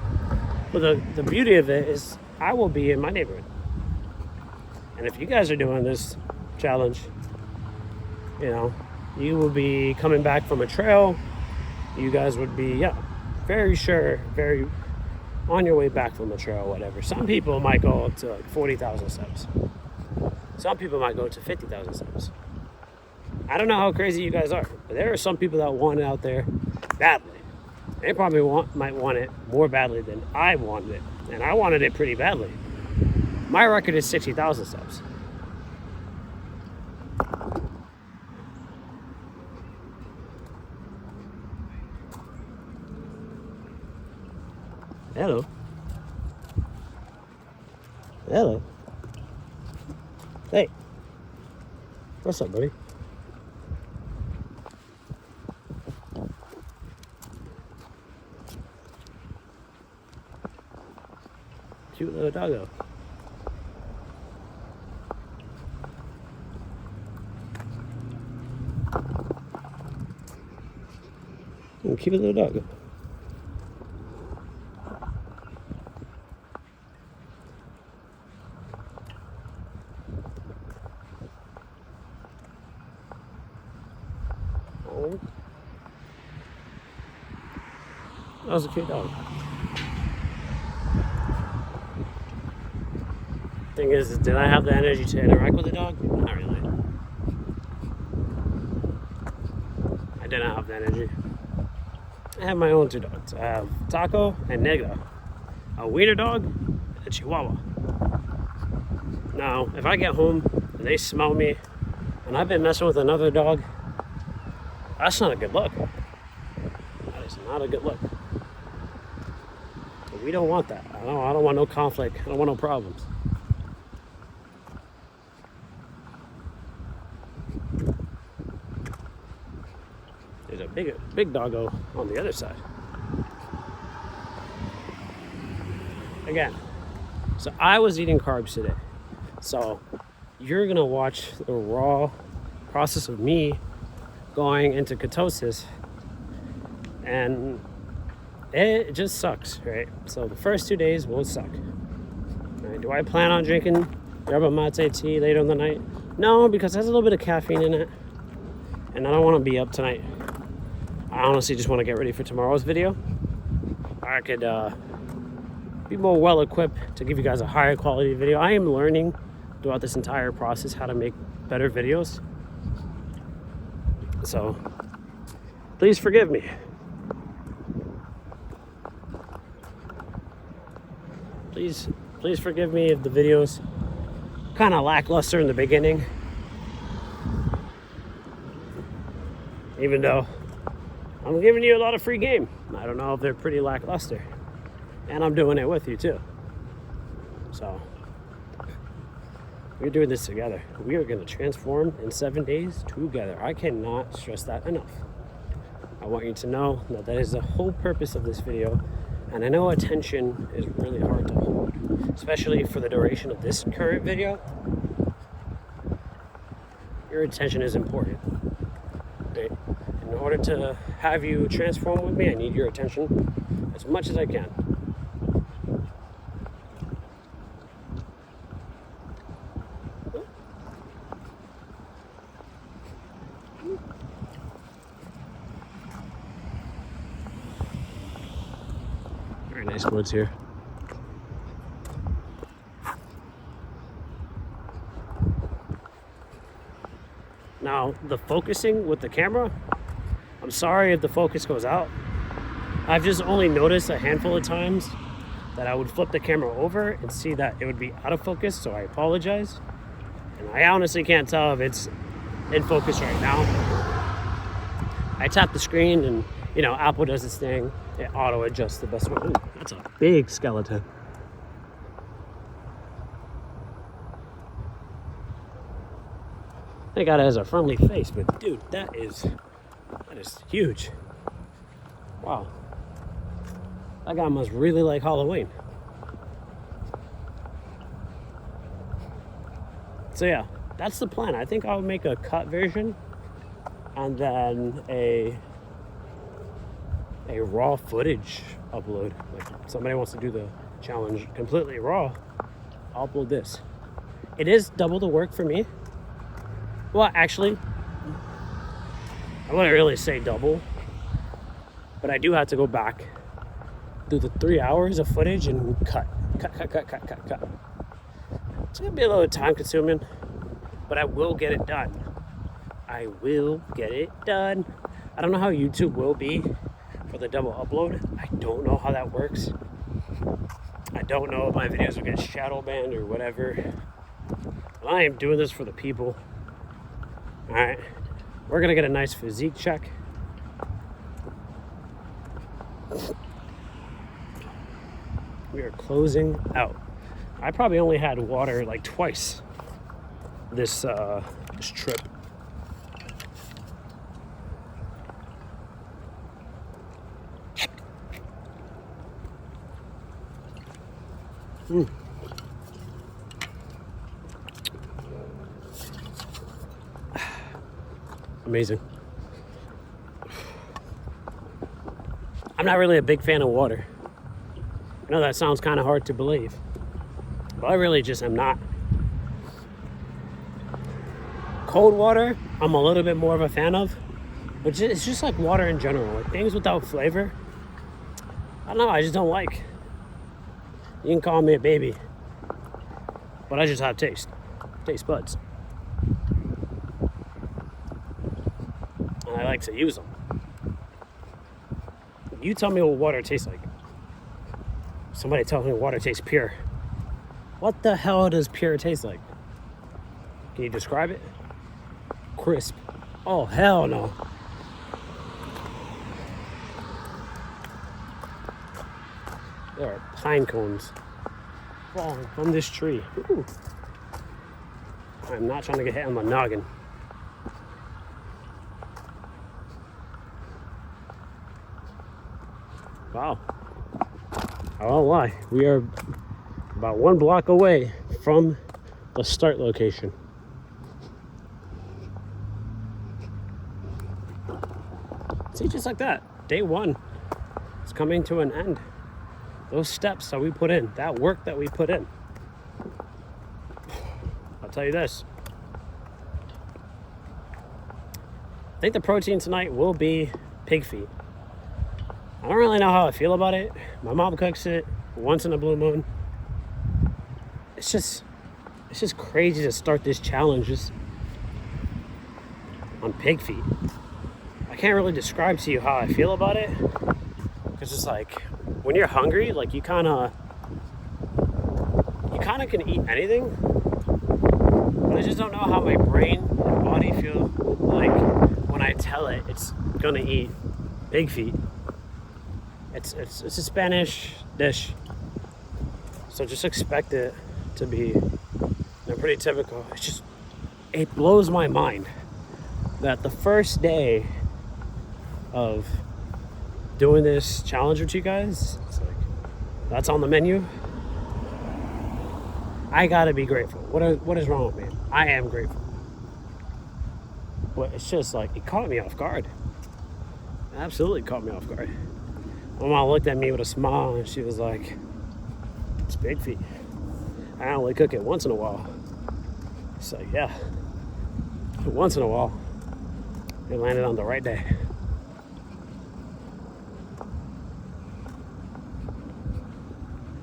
But the beauty of it is I will be in my neighborhood. And if you guys are doing this challenge, you know, you will be coming back from a trail. You guys would be, very sure, very on your way back from a trail, whatever. Some people might go up to like 40,000 steps. Some people might go to 50,000 steps. I don't know how crazy you guys are, but there are some people that want it out there badly. They probably might want it more badly than I wanted it, and I wanted it pretty badly. My record is 60,000 steps. Hello. Hello. Hey. What's up, buddy? Cute little doggo. Cute little doggo. Oh. That was a cute dog. Thing is, did I have the energy to interact with the dog? Not really. I did not have the energy. I have my own two dogs. I have Taco and Negra, a wiener dog and a Chihuahua. Now, if I get home and they smell me and I've been messing with another dog, that's not a good look. That is not a good look. But we don't want that. I don't want no conflict. I don't want no problems. There's a big doggo on the other side. Again, so I was eating carbs today. So you're gonna watch the raw process of me going into ketosis, and it just sucks, right? So the first 2 days will suck. Right? Do I plan on drinking yerba mate tea later in the night? No, because it has a little bit of caffeine in it, and I don't want to be up tonight. I honestly just want to get ready for tomorrow's video. I could be more well equipped to give you guys a higher quality video. I am learning throughout this entire process how to make better videos. So please forgive me. Please forgive me if the videos kind of lackluster in the beginning. Even though I'm giving you a lot of free game. I don't know if they're pretty lackluster. And I'm doing it with you too. So we're doing this together. We are going to transform in 7 days together. I cannot stress that enough. I want you to know that that is the whole purpose of this video. And I know attention is really hard to hold, especially for the duration of this current video. Your attention is important. Right? In order to have you transform with me, I need your attention as much as I can. Very nice woods here. Now, the focusing with the camera, I'm sorry if the focus goes out. I've just only noticed a handful of times that I would flip the camera over and see that it would be out of focus, so I apologize. And I honestly can't tell if it's in focus right now. I tap the screen and, you know, Apple does its thing. It auto adjusts the best way. Ooh, that's a big skeleton. Thank God it has a friendly face, but dude, that is huge. Wow. That guy must really like Halloween. So yeah, that's the plan. I think I'll make a cut version and then a raw footage upload. Like somebody wants to do the challenge completely raw, I'll upload this. It is double the work for me. Well, actually, I wouldn't really say double, but I do have to go back through the 3 hours of footage and cut. It's gonna be a little time consuming, but I will get it done. I will get it done. I don't know how YouTube will be for the double upload. I don't know how that works. I don't know if my videos will get shadow banned or whatever. But I am doing this for the people. All right, we're gonna get a nice physique check. We are closing out. I probably only had water like twice this trip. Amazing. I'm not really a big fan of water. I know that sounds kind of hard to believe, but I really just am not. Cold water, I'm a little bit more of a fan of, but it's just like water in general. Like things without flavor, I don't know, I just don't like. You can call me a baby, but I just have taste buds. And I like to use them. You tell me what water tastes like. Somebody tell me water tastes pure. What the hell does pure taste like? Can you describe it? Crisp. Oh, hell no. There are pine cones falling from this tree. Ooh. I'm not trying to get hit on my noggin. Wow. I won't lie. We are about 1 block away from the start location. See, just like that, day 1 is coming to an end. Those steps that we put in, that work that we put in. I'll tell you this. I think the protein tonight will be pig feet. I don't really know how I feel about it. My mom cooks it. once in a blue moon. It's just crazy to start this challenge just on pig feet. I can't really describe to you how I feel about it, because it's like when you're hungry, like you kind of can eat anything, but I just don't know how my brain and body feel like when I tell it it's gonna eat pig feet. It's a Spanish dish, so just expect it to be pretty typical. It blows my mind that the first day of doing this challenge with you guys, it's like that's on the menu. I gotta be grateful. What is wrong with me? I am grateful, but it's just like it caught me off guard. It absolutely caught me off guard. My mom looked at me with a smile and she was like, "It's pig feet. I only cook it once in a while." It's like, yeah, once in a while. It landed on the right day.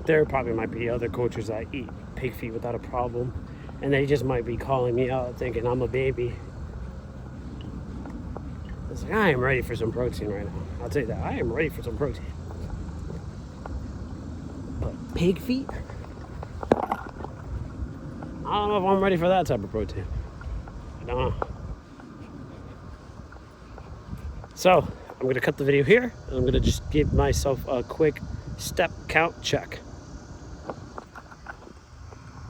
There probably might be other coaches that eat pig feet without a problem, and they just might be calling me out thinking I'm a baby. It's like, I am ready for some protein right now. I'll tell you that. I am ready for some protein. But pig feet? I don't know if I'm ready for that type of protein. I don't know. So, I'm going to cut the video here, and I'm going to just give myself a quick step count check.